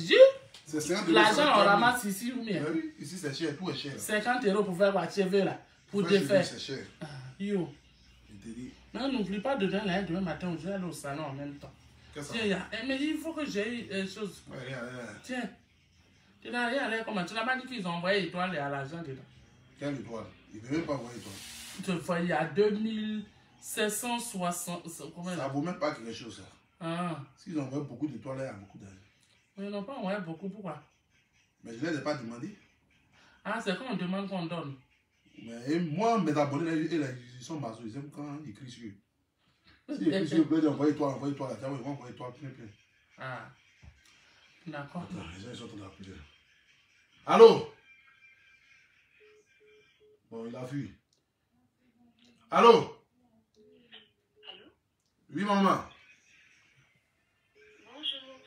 C'est 50 €. L'argent, on ramasse ici ou bien? Oui, ici, c'est cher, tout est cher. 50 € pour faire votre cheveux, là. Pour défaire. C'est cher. Yo. Je te dis. Mais n'oublie pas de donner là, demain matin, je vais aller au salon en même temps. Qu'est-ce que Tiens, mais il faut que j'ai une chose. Ouais, rien. Tiens. Tu n'as rien à l'air comment? Tu n'as pas dit qu'ils ont envoyé étoile à l'argent dedans. Quelle étoile? Il ne veut même pas envoyer étoile. Tu vois, il y a 2760. Ça ne vaut même pas quelque chose, ça. Ah. S'ils envoient beaucoup d'étoiles, il y a beaucoup d'argent. Mais ils n'ont pas envoyé beaucoup, pourquoi? Mais je ne les ai pas demandé. Ah, c'est quand on demande qu'on donne. Mais moi, mes abonnés, ils sont masos. Ils aiment quand ils écrivent sur eux. S'ils écrivent sur eux, ils envoient étoile, ils vont envoyer étoile plein. Ah. D'accord. Attends, les gens, ils sont en train d'appeler. Allô? Bon, il a fui. Allô? Oui, maman. Bonjour,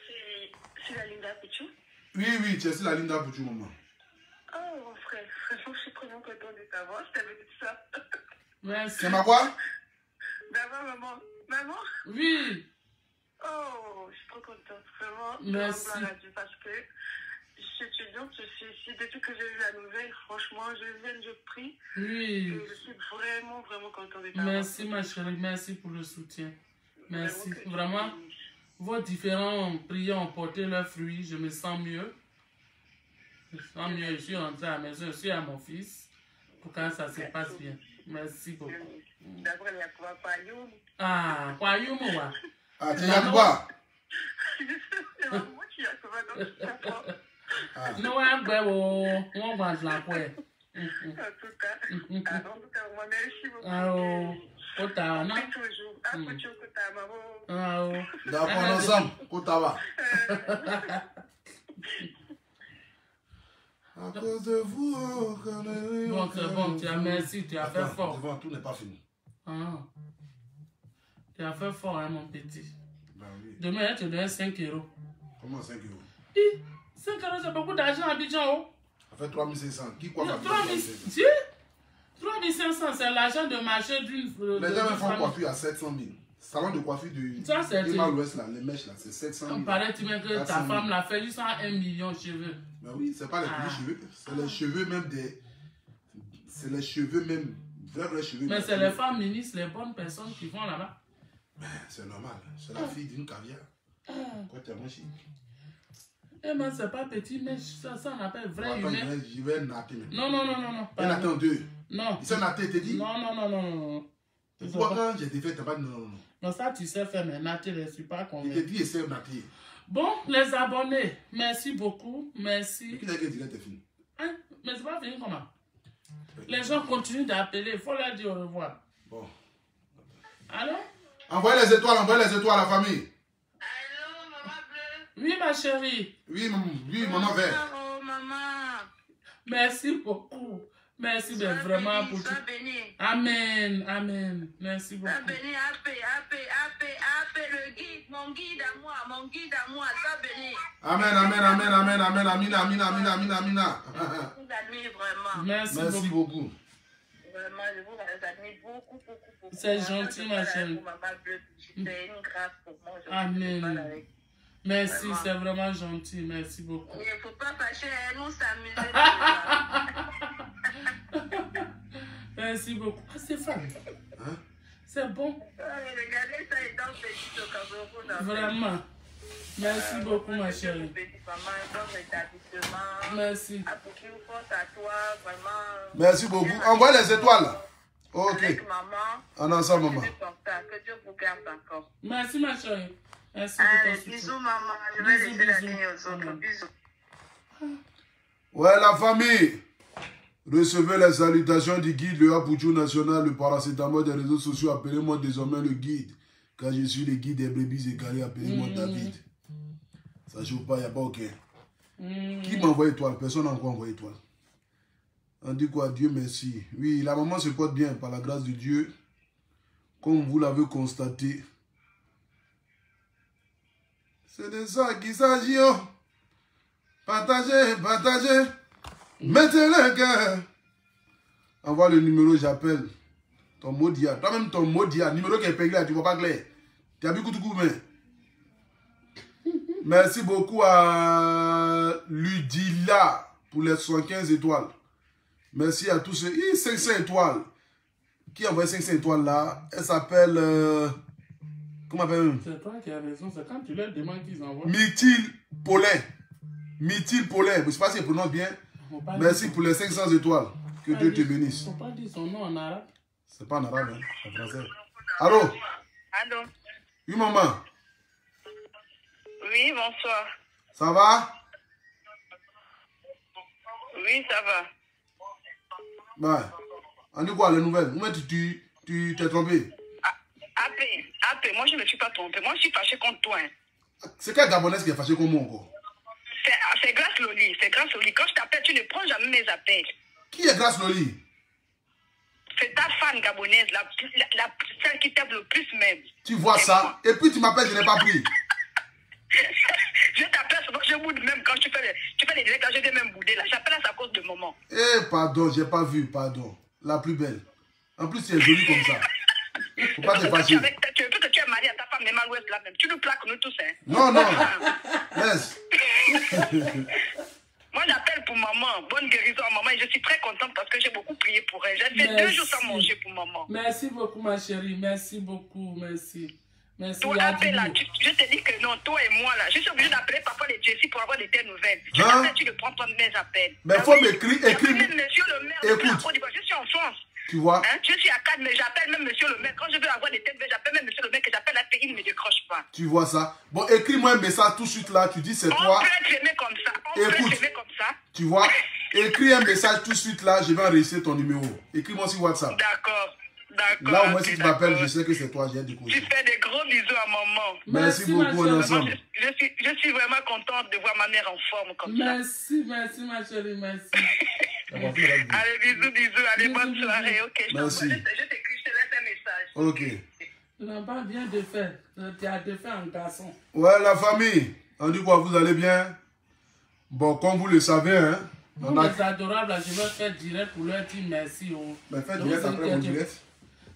c'est la Linda Pichou. Oui, tu es sur la Linda Pichou, maman. Oh, mon frère, franchement, je suis vraiment contente de t'avoir. Je t'avais dit ça. Merci. C'est ma quoi? D'abord, maman. Maman? Oui. Oh, je suis trop contente, vraiment. Merci. Parce que je suis étudiante, je suis ici. Depuis que j'ai vu la nouvelle, franchement, je prie. Oui. Je suis vraiment contente de t'avoir. Merci, ma chérie. Merci pour le soutien. Merci. Vraiment, vos différents prières ont porté leurs fruits. Je me sens mieux. Je me sens mieux. Je suis rentrée à la maison. Je suis à mon fils. Pour que ça se passe bien. Merci beaucoup. D'abord, il y a quoi, Payum? Ah, Payum, ouais. Ah, tu es Yakuba? C'est maman qui a quoi, donc je comprends. Non, on va de la quoi. En tout cas, moi, merci beaucoup. Ah, oh. Kota, non? Toujours. Ah, Kota, maman. Ah, oh. D'accord, ensemble. Kota va. À cause de vous, bon, c'est bon, tu as merci, tu as fait fort. Devant, tout n'est pas fini. Ah. Tu as fait fort, hein, mon petit. Ben oui. Demain, tu donnes 5 €. Comment 5 €? 5 €, c'est beaucoup d'argent à Abidjan, oh. Ça fait 3500. Qui quoi? 3500, c'est l'argent de marché d'une. Les gens font coiffure à 700 000. Salon de coiffure de l'Ouest, là, les mèches, là, c'est 700 000. On paraît-tu bien que ta femme l'a fait juste à 1 million de cheveux. Ben oui, c'est pas les petits cheveux. C'est les cheveux même des. C'est les cheveux même. Vrais cheveux. Mais c'est les femmes ministres, les bonnes personnes qui vont là-bas. Ben, c'est normal. C'est la fille d'une caviar. Quoi, t'es mon chien? Eh ben, c'est pas petit, mais ça on appelle vrai humain. Je vais natter maintenant. Non. Et Nathan 2. Non. C'est un athée, t'es dit? Non. Pourquoi quand j'ai fait, t'as pas dit non. Non, ça tu sais faire, mais naté, je ne suis pas Il convaincu. t'a dit, essaie un athée. Bon, les abonnés, merci beaucoup. Merci. Qui t'a dit que t'es fini? Hein? Mais c'est pas fini comment? Les gens continuent d'appeler, il faut leur dire au revoir. Bon. Allô? Envoyez les étoiles à la famille. Allô, maman bleue? Oui, ma chérie. Oui, maman vert. Oh, maman. Merci beaucoup. Merci de vraiment pour tout. Sois béni. Amen. Merci beaucoup. Sois béni, appelle le guide, mon guide à moi, sois béni. Amen. Je vous admire vraiment. Merci beaucoup. Vraiment, je vous admire beaucoup. C'est gentil, ma chérie. C'est une grâce pour moi. Amen. Merci, Vraiment. c'est vraiment gentil. Merci beaucoup. Il ne faut pas fâcher, nous s'amuser. Merci beaucoup. Ah, c'est fan. Hein? C'est bon. Regardez ça étant petit au Cameroun. Vraiment. Merci beaucoup, ma chérie. Merci. À toi, vraiment. Merci beaucoup. Envoyez les étoiles. Ok. Avec maman. En ensemble, maman. Que Dieu vous garde encore. Merci, ma chérie. Merci Allez, pour ton bisous, soutien. maman. Je vais Bisous, laisser la bisous. ligne aux autres. Bisous. Ouais, la famille. Recevez les salutations du guide, le Apoudjou national, le paracétamol des réseaux sociaux. Appelez-moi désormais le guide. Quand je suis le guide des brebis égarées, appelez-moi David. Ça ne joue pas, il n'y a pas aucun. Qui m'a envoyé étoile? Personne n'a encore envoyé étoile. On dit quoi? Dieu merci. Oui, la maman se porte bien par la grâce de Dieu. Comme vous l'avez constaté. C'est de ça qu'il s'agit. Oh. Partagez. Mettez le cœur. Envoie le numéro, j'appelle. Ton mot d'IA. Toi-même, ton mot d'IA. Numéro qui est payé là, tu ne vois pas clair. Tu as vu tout mais. Merci beaucoup à Ludila pour les 75 étoiles. Merci à tous ceux. 500 étoiles. Qui a envoyé 500 étoiles là? Elle s'appelle. Comment appelle-t-elle? C'est toi qui as raison. C'est quand tu leur demandes qu'ils envoient. Mithil Paulin. Je ne sais pas si elle prononce bien. Merci pour les 500 étoiles. Que Dieu te bénisse. Il ne faut pas dire son nom en arabe. C'est pas en arabe, hein, en français. Allô? Allô? Oui, maman. Oui, bonsoir. Ça va? Oui, ça va. Ouais. On dit quoi, les nouvelles? Où tu t'es trompé? Appé, moi je ne me suis pas trompé. Moi je suis fâché contre toi. Hein. C'est quel Gabonaise qui est fâché comme moi encore? C'est Grâce Loli. Quand je t'appelle, tu ne prends jamais mes appels. Qui est Grâce Loli? C'est ta fan gabonaise, celle qui t'aime le plus même. Tu vois ça? Et puis tu m'appelles, je n'ai pas pris. Je t'appelle souvent, je boude même quand tu fais les directs, je vais même bouder là. J'appelle à cause de maman. Pardon, j'ai pas vu, pardon. La plus belle. En plus, tu es jolie comme ça. Faut pas te fâcher. Tu es marié à ta femme, même à l'ouest là même. Tu nous plaques nous tous, hein. Non. Laisse. Moi, j'appelle pour maman. Bonne guérison à maman. Et je suis très contente parce que j'ai beaucoup prié pour elle. J'ai fait 2 jours sans manger pour maman. Merci beaucoup, ma chérie. Merci beaucoup. Merci. Toi, appelle là. Je te dis que non, toi et moi là. Je suis obligée d'appeler papa les Jessie pour avoir des nouvelles. Tu t'appelles, tu ne prends pas mes appels. Mais il faut m'écrire. Même monsieur le maire. Écoute. Je suis en France. Tu vois? Hein? Je suis à Cannes, mais j'appelle même monsieur le maire. Quand je veux avoir des nouvelles, j'appelle même monsieur le maire que j'appelle à pays, il ne me décroche pas. Tu vois ça? Bon, écris-moi un message tout de suite là. Tu dis c'est toi. On peut être aimé comme ça. Tu vois? Écris un message tout de suite là. Je vais enregistrer ton numéro. Écris-moi sur WhatsApp. D'accord. Là, au moins, si tu m'appelles, je sais que c'est toi. J'ai découvert. Tu fais des gros bisous à maman. Merci beaucoup, ensemble. Je suis vraiment contente de voir ma mère en forme comme ça. Merci, ma chérie, merci. Allez, bisous. Allez, bonne soirée. Ok, merci. Je t'écris, je te laisse un message. Ok. Tu n'as pas bien de faire. Tu as défait un garçon. Ouais, la famille. On dit quoi, vous allez bien? Bon, comme vous le savez, hein. Vous, les adorables, je vais faire direct pour leur dire merci. Mais faites direct après mon direct.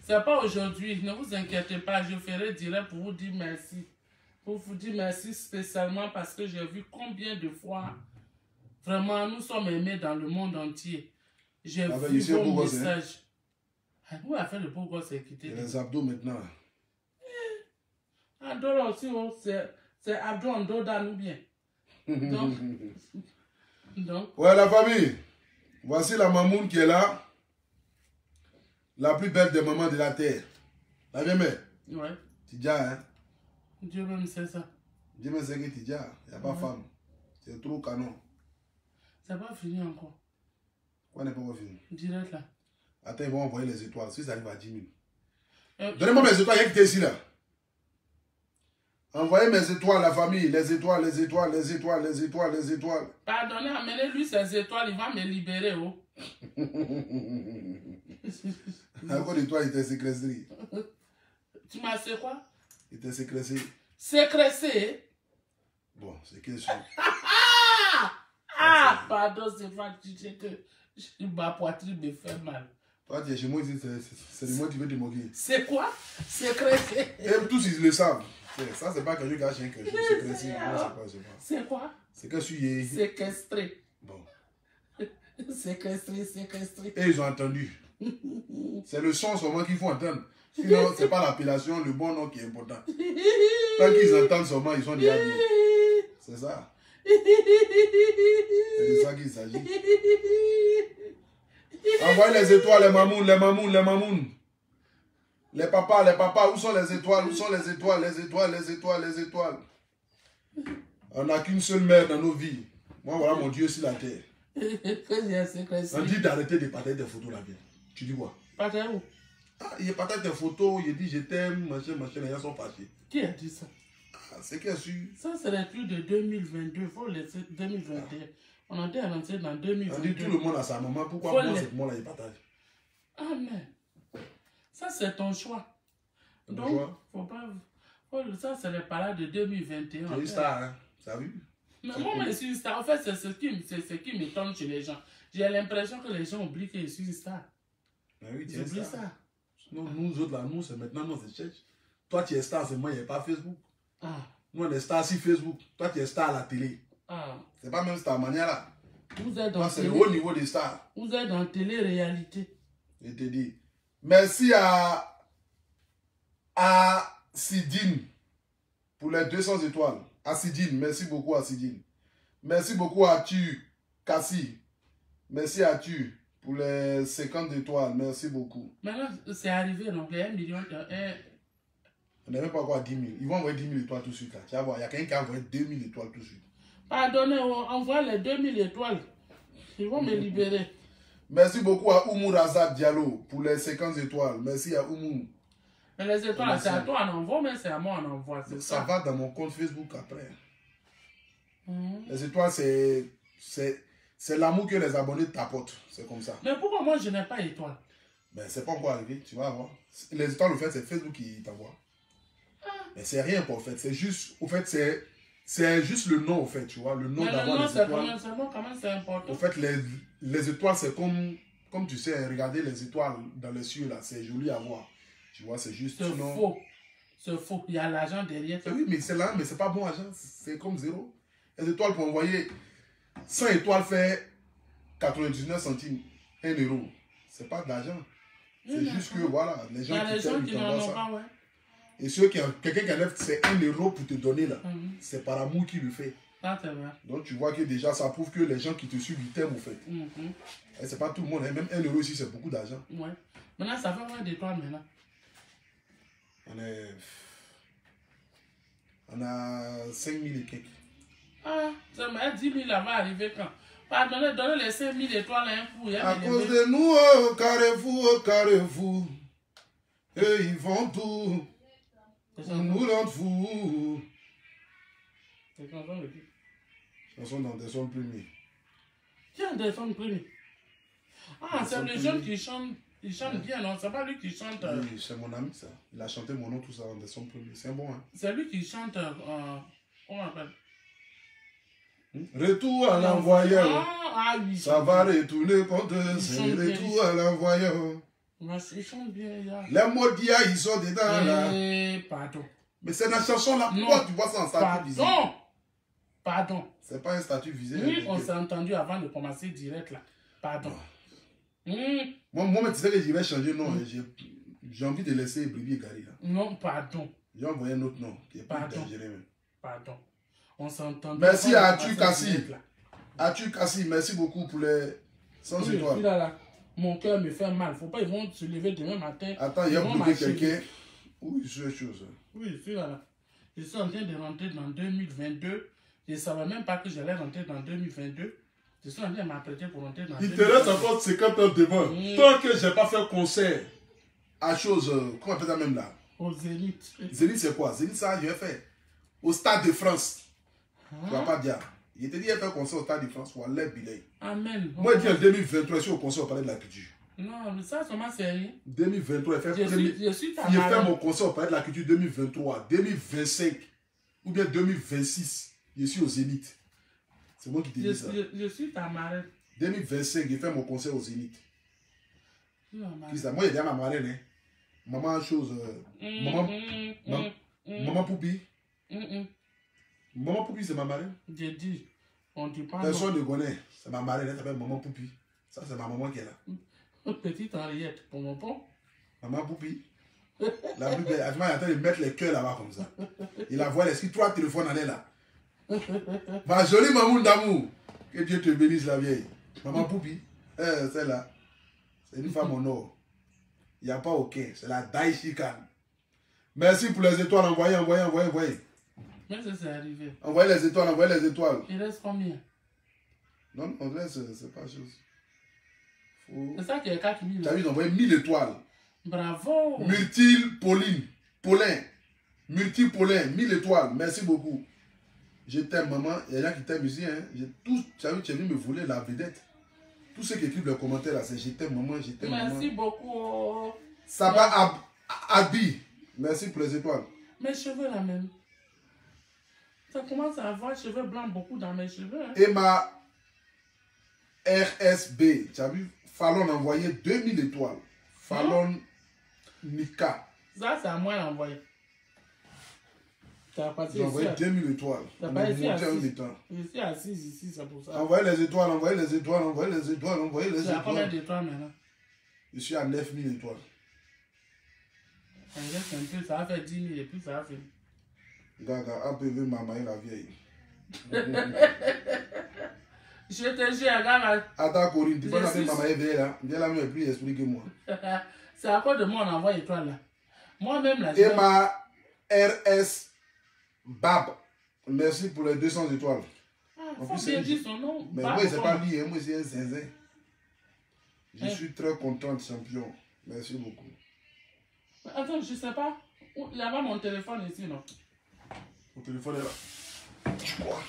C'est pas aujourd'hui, ne vous inquiétez pas, je ferai direct pour vous dire merci. Pour vous dire merci spécialement parce que j'ai vu combien de fois, vraiment, nous sommes aimés dans le monde entier. J'ai vu vos messages. Où a fait le beau gosse équité? Les abdos maintenant. Abdos aussi, c'est abdos en dos d'âne ou bien. Donc. Ouais, la famille. Voici la mamoune qui est là. La plus belle des mamans de la terre. La mère. Ouais. Tidja, hein. Dieu même sait ça. Dieu même sait que Tidja, il n'y a pas femme. C'est trop canon. Ça n'a pas fini encore. Quoi n'est pas fini? Direct là. Attends, ils vont envoyer les étoiles. Si ça arrive à 10 000. Donnez-moi mes étoiles, il y a qui est ici là. Envoyez mes étoiles, la famille. Les étoiles, les étoiles, les étoiles, les étoiles, les étoiles. Pardonnez, amenez-lui ses étoiles, il va me libérer. Oh. Encore de toi, il était séquestré. Tu m'as fait quoi? Il était séquestré. Séquestré? Bon, c'est que je... Ah, pardon, c'est pas que tu sais que ma poitrine me fait mal. Toi, tu es chez moi ici, c'est de moi que tu veux te moquer. C'est quoi? Séquestré. Et tous, ils le savent. Ça, c'est pas que je gâche un que je suis séquestré. C'est quoi? C'est que je suis... Séquestré. Bon. Séquestré, séquestré. Et ils ont entendu. C'est le son seulement qu'il faut entendre. Sinon, c'est pas l'appellation, le bon nom qui est important. Tant qu'ils entendent seulement, ils sont déjà bien. C'est ça. C'est de ça qu'il s'agit. Envoyez les étoiles, les mamounes, les mamounes, les mamounes. Les papas, où sont les étoiles? Où sont les étoiles? Les étoiles, les étoiles, les étoiles. On n'a qu'une seule mère dans nos vies. Moi, voilà mon Dieu sur la terre. On dit d'arrêter de partager des photos là-bas. Tu dis quoi? Partager où? Ah, il partage des photos, il dit je t'aime, machin, machin, les gens sont fâchés. Qui a dit ça? Ah, c'est qu'il y a su. Ça, c'est les trucs de 2022. Il faut laisser 2021. On a été annoncé dans 2022. On dit tout le monde a sa maman, pourquoi moi, c'est moi là, il partage? Ah, mais ça, c'est ton choix. Donc, choix? Faut pas. Ça, c'est les paroles de 2021. C'est une star, hein? Ça a vu? Mais moi, je suis une star. En fait, c'est ce qui m'étonne chez les gens. J'ai l'impression que les gens oublient que je suis une star. Mais oui, tu Ils es oublient star. ça. Non, nous autres là, nous, c'est maintenant nos échecs. Toi, tu es star, c'est moi, il n'y a pas Facebook. Ah. Nous, on est star sur Facebook. Toi, tu es star à la télé. Ah. C'est pas même star manière là. Vous êtes dans Moi, c'est le haut niveau des stars. Vous êtes dans télé-réalité. Je te dis. Merci à Sidine pour les 200 étoiles. À Sidine, merci beaucoup à Sidine. Merci beaucoup à Tu Kassi. Merci à Tu pour les 50 étoiles. Merci beaucoup. Maintenant, c'est arrivé, donc il y a 1 million. On n'est même pas encore à 10 000. Ils vont envoyer 10 000 étoiles tout de suite. Là. Tu vas voir, il y a quelqu'un qui a envoyé 2 000 étoiles tout de suite. Pardonnez, envoie les 2000 étoiles. Ils vont me libérer. Merci beaucoup à Oumou Razak Diallo pour les 50 étoiles. Merci à Oumou. Mais les étoiles, c'est à toi on envoie, mais c'est à moi on envoie. Ça va dans mon compte Facebook après. Les étoiles, c'est l'amour que les abonnés t'apportent. C'est comme ça. Mais pourquoi moi je n'ai pas étoile? Ben, c'est pas encore arrivé, tu vas voir. Les étoiles, au fait, c'est Facebook qui t'envoie. Mais c'est rien, quoi, au fait. C'est juste, au fait, c'est juste le nom, au fait, tu vois. Le nom d'avoir les étoiles. Comment c'est important? Au fait, les étoiles, c'est comme tu sais, regarder les étoiles dans les cieux, là, c'est joli à voir. Tu vois, c'est juste... C'est faux. C'est faux. Il y a l'argent derrière. Oui, mais c'est là, mais c'est pas bon argent. C'est comme zéro. Les étoiles, pour envoyer 100 étoiles, fait 99 centimes, 1 euro. C'est pas de l'argent. C'est juste que, voilà, les gens qui t'envoient ça. Pas, ouais. Et ceux qui quelqu'un qui enlève, c'est 1 euro pour te donner, là. C'est par amour qu'il le fait. Ah, c'est vrai. Donc, tu vois que déjà, ça prouve que les gens qui te suivent, ils t'aiment, au fait. Et c'est pas tout le monde. Hein. Même 1 euro ici, c'est beaucoup d'argent. Ouais. Maintenant, ça fait moins d'étoiles, maintenant. On a 5 000 et quelques. Ah, ça m'a 10 000 là va arriver quand? Pardonnez, donnez les 5 000 étoiles à un coup. À cause de nous, au carrefour, et ils font tout. Nous rendre fous. C'est chanson de qui? Chanson d'Anderson Premier. Qui est Anderson Premier? Ah, c'est le jeune qui chante. Il chante bien, non? C'est pas lui qui chante. Oui, c'est mon ami, ça. Il a chanté mon nom, tout ça, Anderson Premier. C'est un bon, hein? C'est lui qui chante. Comment on appelle? Retour à l'envoyeur. Ah oui. Ça va retourner contre c'est retour à l'envoyeur. Il chante bien, là. Les mots d'IA, ils sont dedans, là. Pardon. Mais c'est dans la chanson, là. Pourquoi tu vois ça en statut visé? Pardon. C'est pas un statut visé. Oui, on s'est entendu avant de commencer direct, là. Pardon. Moi, tu sais que je vais changer de nom. J'ai envie de laisser Bribi Gary, là. Non, pardon. J'ai envoyé un autre nom qui est plus dangereux même. Pardon. On s'entend. Merci à Tu Kassi. À Tu Kassi, merci beaucoup pour les 100 étoiles. mon cœur me fait mal. Faut pas, ils vont se lever demain matin. Attends, il y a bloqué quelqu'un. Oui, c'est chose. Oui, je suis là. Je suis en train de rentrer dans 2022. Je ne savais même pas que j'allais rentrer dans 2022. Je suis en train de m'apprêter pour rentrer dans 2022. Il te reste encore 50 ans devant. Tant que je n'ai pas fait concert à chose, comment on appelle ça même là? Au Zénith. Zénith, c'est quoi? Zénith, ça, je vais faire. Au Stade de France. Tu vas pas dire. Il te dit, il a fait concert au Stade de France. Voilà, billet. Amen. Moi, je dis en 2023, je suis au concert au Palais de la Culture. Non, mais ça, c'est ma série. 2023, je suis ta il a fait mon concert au Palais de la Culture 2023. 2025 ou bien 2026, je suis au Zénith. C'est moi qui te dis ça. Je suis ta marraine. 2025, j'ai fait mon concert au Zénith. Qui ça? Moi, il y a ma marraine. Hein. Maman, chose. Maman Poupi. Maman Poupi, c'est ma marraine. J'ai dit, on dit pas. Personne ne connaît. C'est ma marraine, elle s'appelle Maman Poupi. Ça, c'est ma maman qui est là. Petite Henriette, pour mon pont. Maman Poupi. La plus belle. Attends, il est en train de mettre les cœurs là-bas comme ça. Il a voix l'esprit, 3 téléphones en est là. Ma jolie maman d'amour. Que Dieu te bénisse la vieille. Maman Poupi. Celle-là. C'est une femme en or. Il n'y a pas aucun. C'est la Daishikan. Merci pour les étoiles. Envoyez. Mais ça, c'est arrivé. Envoyez les étoiles. Il reste combien? Non, on laisse, c'est pas chose. C'est ça qui est 4000. Tu as vu, d'envoyer 1000 étoiles. Bravo. Paulin. Multipolin, 1000 étoiles. Merci beaucoup. Je t'aime, maman. Il y a des gens qui t'aiment ici. Hein. Tu as vu, tu es venu me voler la vedette. Tous ceux qui écrivent les commentaires là, c'est je t'aime, maman, je t'aime, maman. Merci beaucoup. Ça va, Abi. Merci pour les étoiles. Mes cheveux là même. Ça commence à avoir cheveux blancs beaucoup dans mes cheveux. Hein. Et ma RSB, tu as vu, Fallon a envoyé 2000 étoiles. Fallon Nika. Ça, c'est à moi d'envoyer. Tu as passé J'ai envoyé 2000 étoiles. On est monté je suis assis ici, c'est pour ça. Envoyez les étoiles. Tu as combien d'étoiles maintenant? Je suis à 9000 étoiles. On reste un peu, ça va faire 10 000 et puis ça va faire. Gaga, APV maman la vieille. Je te jure, regarde. Attends, Corinne, tu peux m'appeler maman éveillée là. Viens là, mais plus expliquez-moi. C'est à cause de moi on envoie étoile là. Moi-même là. Et ma RS Bab. Merci pour les 200 étoiles. En plus, bien dit son nom. Mais moi, c'est pas lui, moi, c'est un zinzin. Je suis très content, champion. Merci beaucoup. Attends, je sais pas. Là-bas, mon téléphone ici, non? Mon téléphone est là. Tu crois?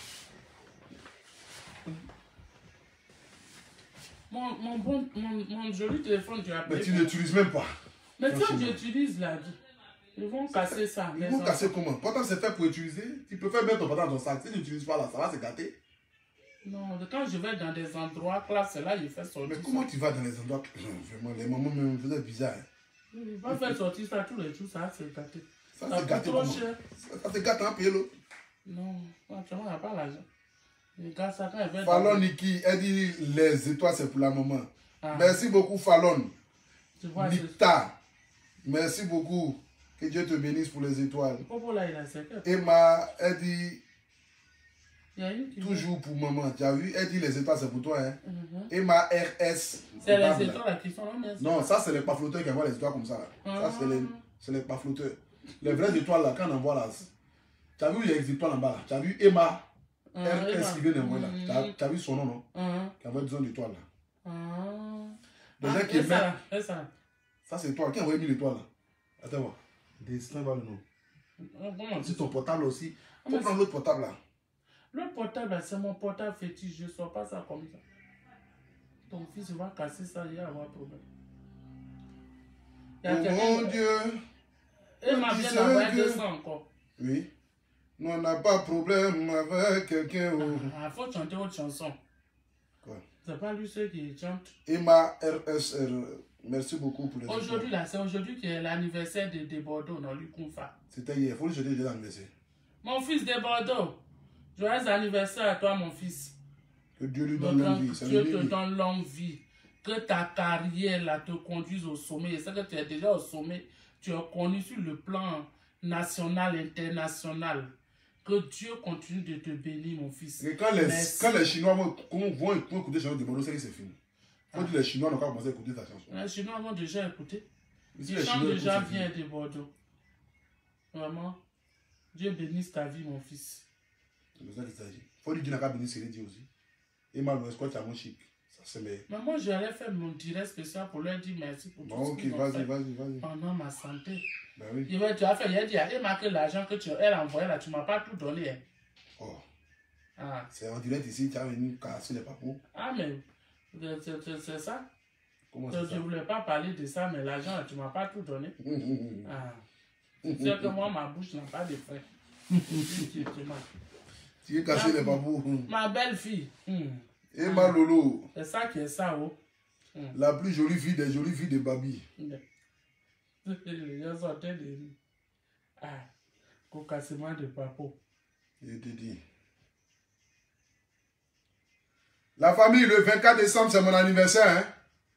Mon joli téléphone, tu as payé. Mais tu n'utilises même pas. Mais ça, j'utilise là. Ils vont casser ça. Ils vont casser comment? Pourtant, c'est fait pour utiliser. Tu peux faire mettre ton portable dans ton sac. Si tu n'utilises pas là, ça va se gâter. Non, quand je vais dans des endroits, c'est là, il fait sortir. Mais comment tu vas dans les endroits? Vraiment, les mamans me faisaient bizarre. Il va faire sortir ça tous les jours, ça va se gâter. Ça se gâte comment? Ça se gâte en paye l'eau. Non, franchement, il n'y a pas l'argent. Les gars, ça quand il va. Fallon Niki, elle dit les étoiles, c'est pour la maman. Merci beaucoup, Fallon. Tu vois, Nita, merci beaucoup. Que Dieu te bénisse pour les étoiles. Emma, elle dit toujours pour maman. Tu as vu? Elle dit les étoiles, c'est pour toi. Hein? Emma RS. C'est les étoiles qui sont là. Non, ça, c'est les pafloteurs qui envoient les étoiles comme ça. Là. Ça, c'est les pafloteurs. Les vraies étoiles, là, quand on envoie là. Tu as vu les étoiles en bas là? Tu as vu Emma RS qui vient d'envoyer là? Tu as vu son nom, non? Qui envoie 2 étoiles là. Les gens qui mettent. Ça, c'est toi. Qui envoie 1000 étoiles là? Attends, voir. Destin va le nom. C'est ton portable aussi. Faut prendre l'autre portable là. L'autre portable, c'est mon portable fétiche. Je ne sors pas ça comme ça. Ton fils va casser ça, il va avoir problème. Oh mon Dieu. Et ma bien d'envoyer 200 encore. Oui. Nous, on n'a pas de problème avec quelqu'un. Il faut chanter autre chanson. Quoi? C'est pas lui ceux qui chante. Emma RSR. Merci beaucoup pour les aujourd'hui là, c'est aujourd'hui qui est l'anniversaire de Bordeaux, non, Lukunfa. C'était hier, il faut lui souhaiter déjà l'anniversaire. Mon fils de Bordeaux, joyeux anniversaire à toi, mon fils. Que Dieu lui donne longue vie. Dieu te donne longue vie. Que ta carrière là te conduise au sommet. Et c'est que tu es déjà au sommet. Tu es connu sur le plan national, international. Que Dieu continue de te bénir, mon fils. Et quand les Chinois vont écouter Jean de Bordeaux, c'est que c'est fini. Faut dire les Chinois n'ont pas commencé à écouter ta chanson. Les Chinois ont déjà écouté. Ici, Ils chantent déjà bien de Bordeaux. Vraiment. Dieu bénisse ta vie, mon fils. C'est de ça qu'il s'agit. Faut lui dire qu'il n'a pas béni Sérédi aussi. Et mal, est-ce que tu as mon chic? Ça c'est meilleur. Mais moi, j'allais faire mon direct spécial pour leur dire merci pour tout ce qu'ils ont fait pendant ma santé. Ben oui. Tu as fait, il a dit, il m'a que l'argent que tu as envoyé là, tu ne m'as pas tout donné. Hein. Oh. Ah. C'est en direct ici, tu as venu casser les papous. Ah, mais c'est ça. Comment Je c'est ça? ne voulais pas parler de ça, mais l'argent, tu ne m'as pas tout donné. Ah. C'est que moi, ma bouche n'a pas de frais. Tu as cassé les papous. Ma belle-fille. Et ma Lolo. C'est ça qui est ça, oh. La plus jolie fille des jolies filles de Babi. Je sortais de... Ah, cocassement de papo. Je te dis. La famille, le 24 décembre, c'est mon anniversaire. Hein?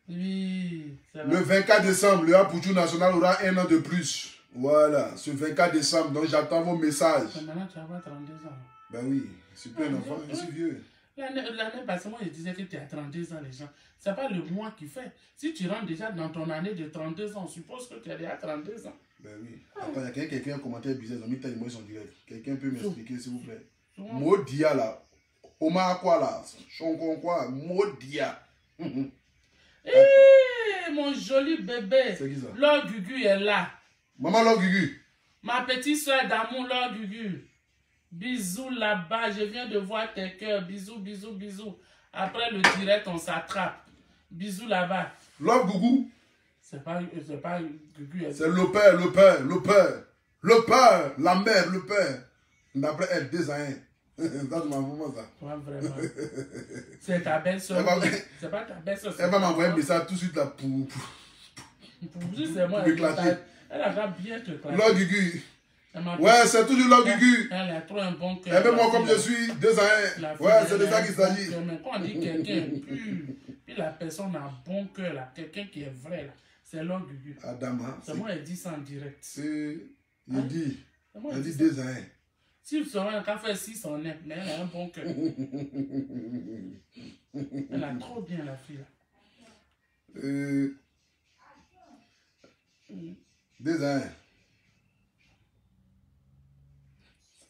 Oui, c'est le 24 décembre, le Apoutou National aura 1 an de plus. Voilà, ce 24 décembre, donc j'attends vos messages. Mais maintenant, tu as 32 ans. Ben oui, c'est plus un enfant, je suis vieux. L'année passée, moi, je disais que tu as 32 ans, les gens. C'est pas le mois qui fait. Si tu rentres déjà dans ton année de 32 ans, on suppose que tu as déjà 32 ans. Ben oui. Attends, il y a quelqu'un qui a un commentaire bizarre. Ils ont mis tel mot en direct. Quelqu'un peut m'expliquer, s'il vous plaît? Modia là. Oma quoi là? Chonkon quoi? Modia. Mon joli bébé. C'est qui ça? Lord Gugu est là. Maman Lord Gugu. Ma petite soeur d'amour, Lord Gugu. Bisous là-bas. Je viens de voir tes cœurs. Bisous, bisous, bisous. Après le direct, on s'attrape. Bisous là-bas. Lord Gugu. C'est pas Gugu. C'est le père, la mère, le père. D'après elle, 2 ans. Ça, c'est ma maman, ça. Ouais, vraiment. C'est ta belle-soeur. C'est pas ta belle-soeur. Elle va m'envoyer un message tout de suite là pour c'est moi. Elle a bien te clasher. Lord Gugu. Ouais, c'est toujours Lord Gugu. Elle a trop un bon cœur. Et même moi, comme je suis 2 ans. Ouais, c'est de ça qu'il s'agit. Mais quand on dit quelqu'un pur, puis la personne a un bon cœur, là, quelqu'un qui est vrai, là, c'est Lord Gugu. Adama. C'est moi, elle dit ça en direct. Il dit 2 ans. Si le serait un café 6, on est, mais elle a un bon cœur. Elle a trop bien la fille, là. 2 ans.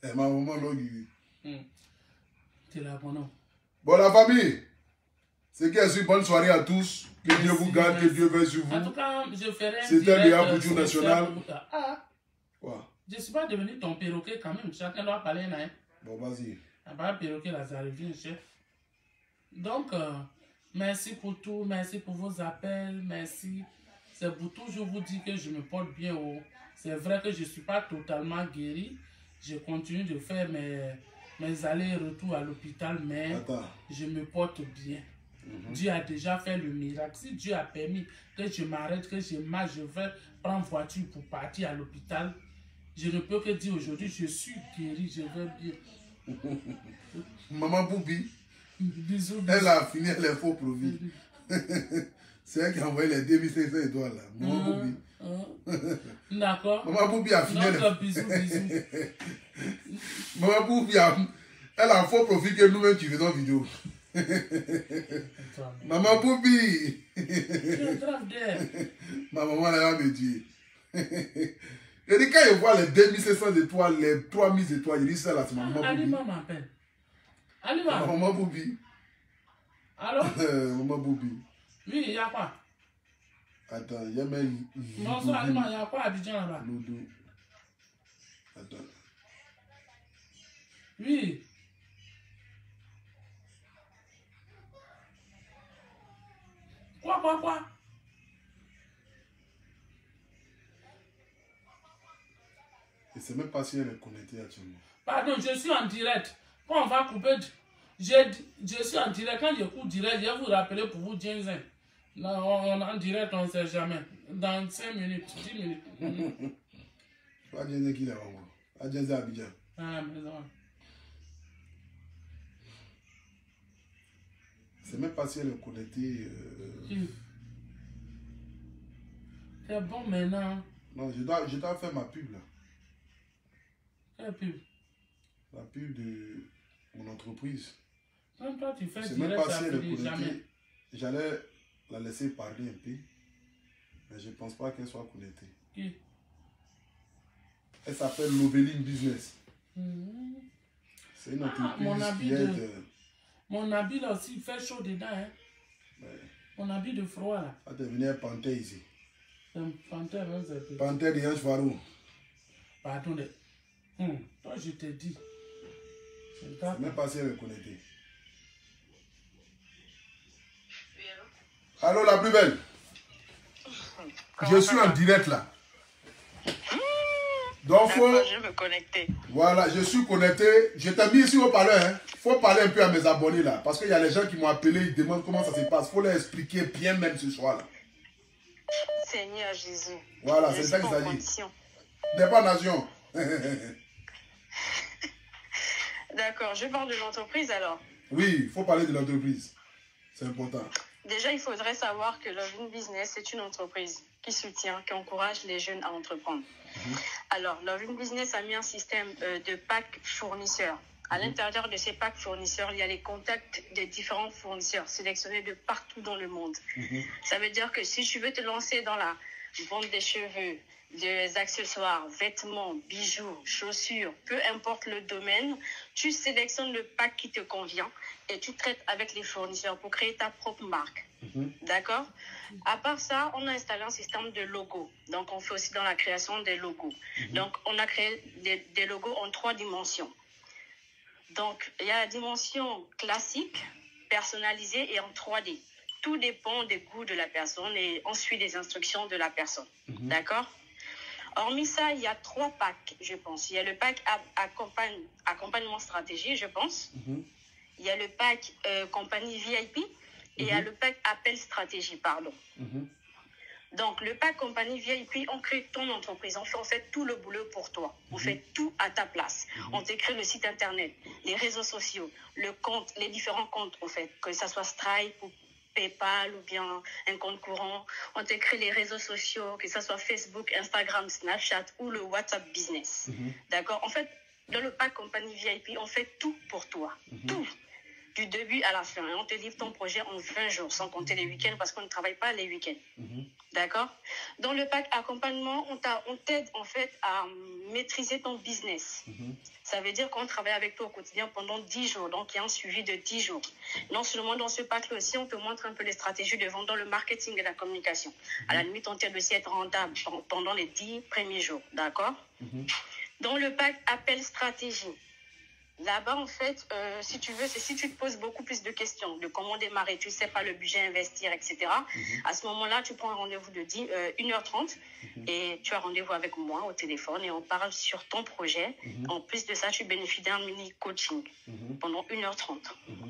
C'est ma maman Lord Gugu. Tu la connais. Bon, la famille, c'est qu'il y a une bonne soirée à tous. Que Dieu vous garde, que Dieu veille sur vous. En tout cas, je ferai un c'était le Apoutou National. Ah, quoi? Je ne suis pas devenu ton perroquet quand même. Chacun doit parler, hein. Bon, vas-y. Ah bah, perroquet, là, ça revient, chef. Donc, merci pour tout. Merci pour vos appels. Merci. C'est pour toujours vous dire que je me porte bien. C'est vrai que je ne suis pas totalement guéri. Je continue de faire mes allers-retours à l'hôpital, mais je me porte bien. Dieu a déjà fait le miracle. Si Dieu a permis que je m'arrête, que je marche, je vais prendre voiture pour partir à l'hôpital, je ne peux que dire aujourd'hui, je suis guéri, je vais bien. Maman Boubi, bisous, elle a fini les faux profits. C'est elle qui a envoyé les 2500 étoiles là. Maman Boubi. D'accord. Maman Boubi a fini bisous, bisous. Maman Boubi elle a un faux profit que nous-mêmes tu faisons vidéo. Maman Boubi. Ma maman là va me dire. Je dis quand je vois les 2500 étoiles, les 3000 étoiles, je dis ça là, c'est ma maman Boubi. Alima m'appelle. Alima. Maman Boubi. Allô? Maman Boubi. Oui, il y a quoi? Attends, il y a même... Bonsoir Alima, il y a quoi à Abidjan là-bas? Loudou. Attends. Oui. Quoi? Je ne sais même pas si elle est connectée actuellement. Pardon, je suis en direct. Quand on va couper, je suis en direct. Quand je coupe direct, je vais vous rappeler pour vous dire. Non, on est en direct, on ne sait jamais. Dans 5 minutes, 10 minutes. Pas dire qui est là. Pas dire Abidjan. Ah, mais non. Je ne sais même pas si elle est connectée. C'est bon maintenant. Non, je dois faire ma pub là. Quelle pub? La pub de mon entreprise. Quand toi tu fais je ne sais même direct, pas ça si elle est finit jamais. connectée. la laisser parler un peu. Mais je ne pense pas qu'elle soit connectée. Qui? Elle s'appelle Loveline Business. C'est une Ah, entreprise mon habit qui aide... de... Mon habit là aussi, il fait chaud dedans. Hein? Ouais. Mon habit de froid là. Ça devenait un panthère ici. C'est un panthère, hein, c'est petit. Panthère de Yann Chvarou. Pardon. Toi, je te dis. Je ne sais même pas si elle est connectée. Allô, la plus belle. Je suis en direct là. Donc, je vais me connecter. Voilà, je suis connecté. Je t'ai mis ici au parleur. Il faut parler un peu à mes abonnés là. Parce qu'il y a les gens qui m'ont appelé, ils demandent comment ça se passe. Il faut leur expliquer bien même ce soir là. Seigneur Jésus. Voilà, c'est ça qu'il s'agit. N'est pas nation. D'accord, je parle de l'entreprise alors. Oui, il faut parler de l'entreprise. C'est important. Déjà, il faudrait savoir que Loveline Business, c'est une entreprise qui soutient, qui encourage les jeunes à entreprendre. Alors, Loveline Business a mis un système de packs fournisseurs. À l'intérieur de ces packs fournisseurs, il y a les contacts des différents fournisseurs sélectionnés de partout dans le monde. Ça veut dire que si tu veux te lancer dans la vente des cheveux, des accessoires, vêtements, bijoux, chaussures, peu importe le domaine, tu sélectionnes le pack qui te convient et tu traites avec les fournisseurs pour créer ta propre marque. D'accord? À part ça, on a installé un système de logos. Donc, on fait aussi dans la création des logos. Donc, on a créé des logos en 3 dimensions. Donc, il y a la dimension classique, personnalisée et en 3D. Tout dépend des goûts de la personne et on suit les instructions de la personne. D'accord? Hormis ça, il y a 3 packs, je pense. Il y a le pack accompagnement stratégie, je pense. Il y a le pack compagnie VIP et il y a le pack appel stratégie, pardon. Donc, le pack compagnie VIP, on crée ton entreprise. On fait tout le boulot pour toi. On fait tout à ta place. On t'écrit le site internet, les réseaux sociaux, le compte, les différents comptes, en fait, que ça soit Stripe ou PayPal ou bien un compte courant. On t'écrit les réseaux sociaux, que ce soit Facebook, Instagram, Snapchat ou le WhatsApp Business. D'accord? En fait, dans le pack compagnie VIP, on fait tout pour toi. Tout. Du début à la fin. Et on te livre ton projet en 20 jours, sans compter les week-ends, parce qu'on ne travaille pas les week-ends. D'accord? Dans le pack accompagnement, on t'aide en fait à maîtriser ton business. Ça veut dire qu'on travaille avec toi au quotidien pendant 10 jours. Donc, il y a un suivi de 10 jours. Non seulement dans ce pack-là aussi, on te montre un peu les stratégies de vente dans le marketing et la communication. À la limite, on t'aide aussi à être rentable pendant les 10 premiers jours. D'accord? Dans le pack appel stratégie, là-bas, en fait, si tu veux, c'est si tu te poses beaucoup plus de questions, de comment démarrer, tu ne sais pas le budget investir, etc. À ce moment-là, tu prends un rendez-vous de 1h30 et tu as rendez-vous avec moi au téléphone et on parle sur ton projet. En plus de ça, tu bénéficies d'un mini-coaching pendant 1h30.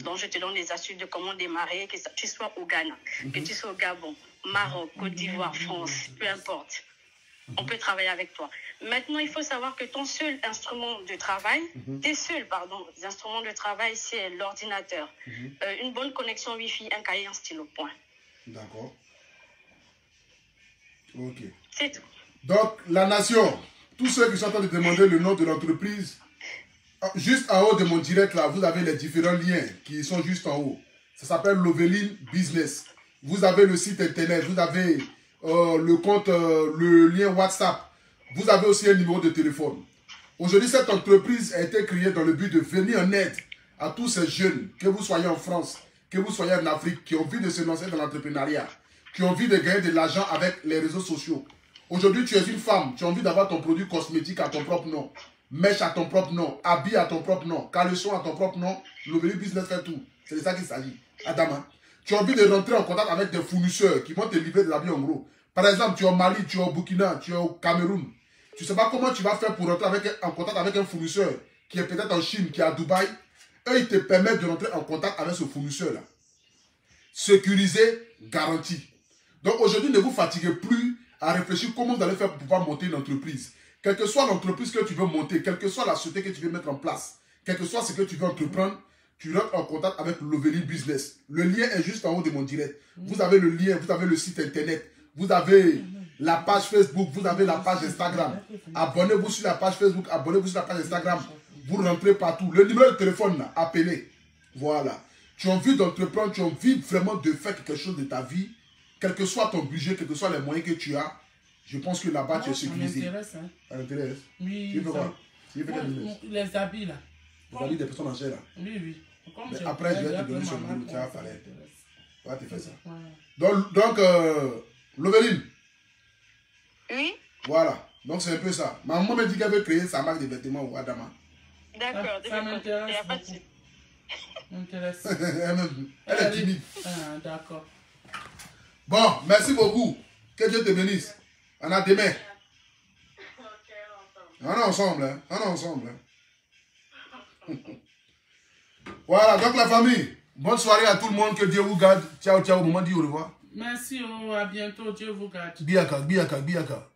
Donc, je te donne des astuces de comment démarrer, que tu sois au Ghana, que tu sois au Gabon, Maroc, Côte d'Ivoire, France, peu importe. On peut travailler avec toi. Maintenant, il faut savoir que ton seul instrument de travail, tes seuls, instruments de travail, c'est l'ordinateur. Une bonne connexion Wi-Fi, un cahier, un stylo, point. D'accord. Ok. C'est tout. Donc, la nation, tous ceux qui sont en train de demander le nom de l'entreprise, juste en haut de mon direct, là, vous avez les différents liens qui sont juste en haut. Ça s'appelle Loveline Business. Vous avez le site internet, vous avez le compte, le lien WhatsApp. Vous avez aussi un numéro de téléphone. Aujourd'hui, cette entreprise a été créée dans le but de venir en aide à tous ces jeunes, que vous soyez en France, que vous soyez en Afrique, qui ont envie de se lancer dans l'entrepreneuriat, qui ont envie de gagner de l'argent avec les réseaux sociaux. Aujourd'hui, tu es une femme, tu as envie d'avoir ton produit cosmétique à ton propre nom, mèche à ton propre nom, habit à ton propre nom, caleçon à ton propre nom, Loveline Business fait tout. C'est de ça qu'il s'agit. Adama, tu as envie de rentrer en contact avec des fournisseurs qui vont te livrer de l'habit en gros. Par exemple, tu es au Mali, tu es au Burkina, tu es au Cameroun. Tu ne sais pas comment tu vas faire pour rentrer en contact avec un fournisseur qui est peut-être en Chine, qui est à Dubaï. Eux, ils te permettent de rentrer en contact avec ce fournisseur-là. Sécurisé, garanti. Donc aujourd'hui, ne vous fatiguez plus à réfléchir comment vous allez faire pour pouvoir monter une entreprise. Quelle que soit l'entreprise que tu veux monter, quelle que soit la société que tu veux mettre en place, quel que soit ce que tu veux entreprendre, tu rentres en contact avec Loveline Business. Le lien est juste en haut de mon direct. Vous avez le lien, vous avez le site internet, vous avez la page Facebook, vous avez la page Instagram. Abonnez-vous sur la page Facebook, abonnez-vous sur la page Instagram. Vous rentrez partout. Le numéro de téléphone, là, appelez. Voilà. Tu as envie d'entreprendre, tu as envie vraiment de faire quelque chose de ta vie. quel que soit ton budget, quel que soit les moyens que tu as, je pense que là-bas, tu es sécurisé. Ça m'intéresse. Hein. Ça t'intéresse? Oui. Tu peux voir. Les habits là. Les habits des personnes âgées là. Oui, oui. Mais après, je vais te donner ce numéro, tu vas parler. Tu vas te faire ça. Ouais. Donc Loveline. Oui. Voilà. Donc c'est un peu ça. Maman m'a dit qu'elle veut créer sa marque de vêtements au Adama. D'accord. Ça m'intéresse beaucoup. M'intéresse. Elle est timide. Ah, d'accord. Bon, merci beaucoup. Que Dieu te bénisse. On a demain. On est ensemble. Hein? On est ensemble. Hein? Voilà, donc la famille. Bonne soirée à tout le monde. Que Dieu vous garde. Ciao, ciao. Maman dit au revoir. Merci, à bientôt. Dieu vous garde. Biaka, biaka, biaka.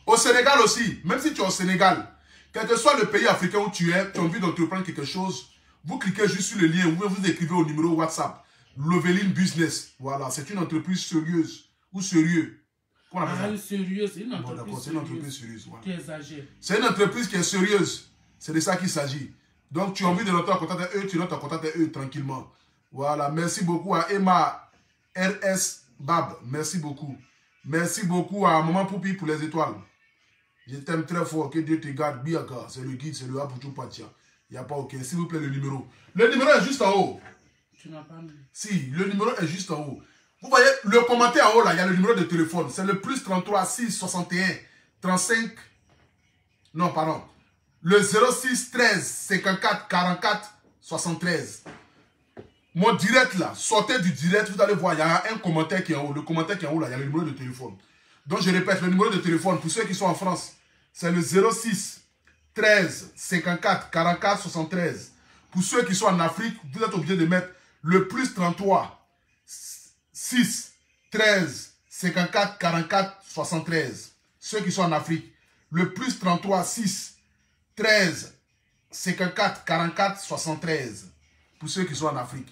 Au Sénégal aussi, même si tu es au Sénégal, quel que soit le pays africain où tu es, tu as envie d'entreprendre quelque chose, vous cliquez juste sur le lien, vous écrivez au numéro WhatsApp, Loveline Business. Voilà, c'est une entreprise sérieuse ou sérieux. Comment on appelle ça? Sérieux, c'est une entreprise, bon, c'est une entreprise sérieuse. Voilà. Qui exagère. C'est une entreprise qui est sérieuse. C'est de ça qu'il s'agit. Donc, tu as envie de rentrer en contact avec eux, tu rentres en contact avec eux tranquillement. Voilà, merci beaucoup à Emma RS Bab. Merci beaucoup. Merci beaucoup à Maman Poupi pour les étoiles. Je t'aime très fort. Que Dieu te garde. Biaka, c'est le guide, c'est le Apuchou Patia. Il n'y a pas aucun. S'il vous plaît, le numéro. Le numéro est juste en haut. Tu n'as pas mis. Si, le numéro est juste en haut. Vous voyez, le commentaire en haut, là, il y a le numéro de téléphone. C'est le plus 33 6 61 35. Non, pardon. Le 06 13 54 44 73. Mon direct, là, sortez du direct, vous allez voir, il y a un commentaire qui est en haut. Le commentaire qui est en haut, là, il y a le numéro de téléphone. Donc, je répète, le numéro de téléphone, pour ceux qui sont en France, c'est le 06 13 54 44 73. Pour ceux qui sont en Afrique, vous êtes obligé de mettre le plus 33 6 13 54 44 73. Ceux qui sont en Afrique, le plus 33 6 13 54 44 73. Pour ceux qui sont en Afrique.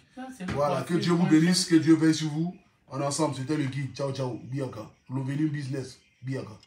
Voilà, que Dieu vous bénisse, que Dieu veille sur vous. On est ensemble, c'était le guide. Ciao, ciao. Biaka. Loveline Business. Biaka.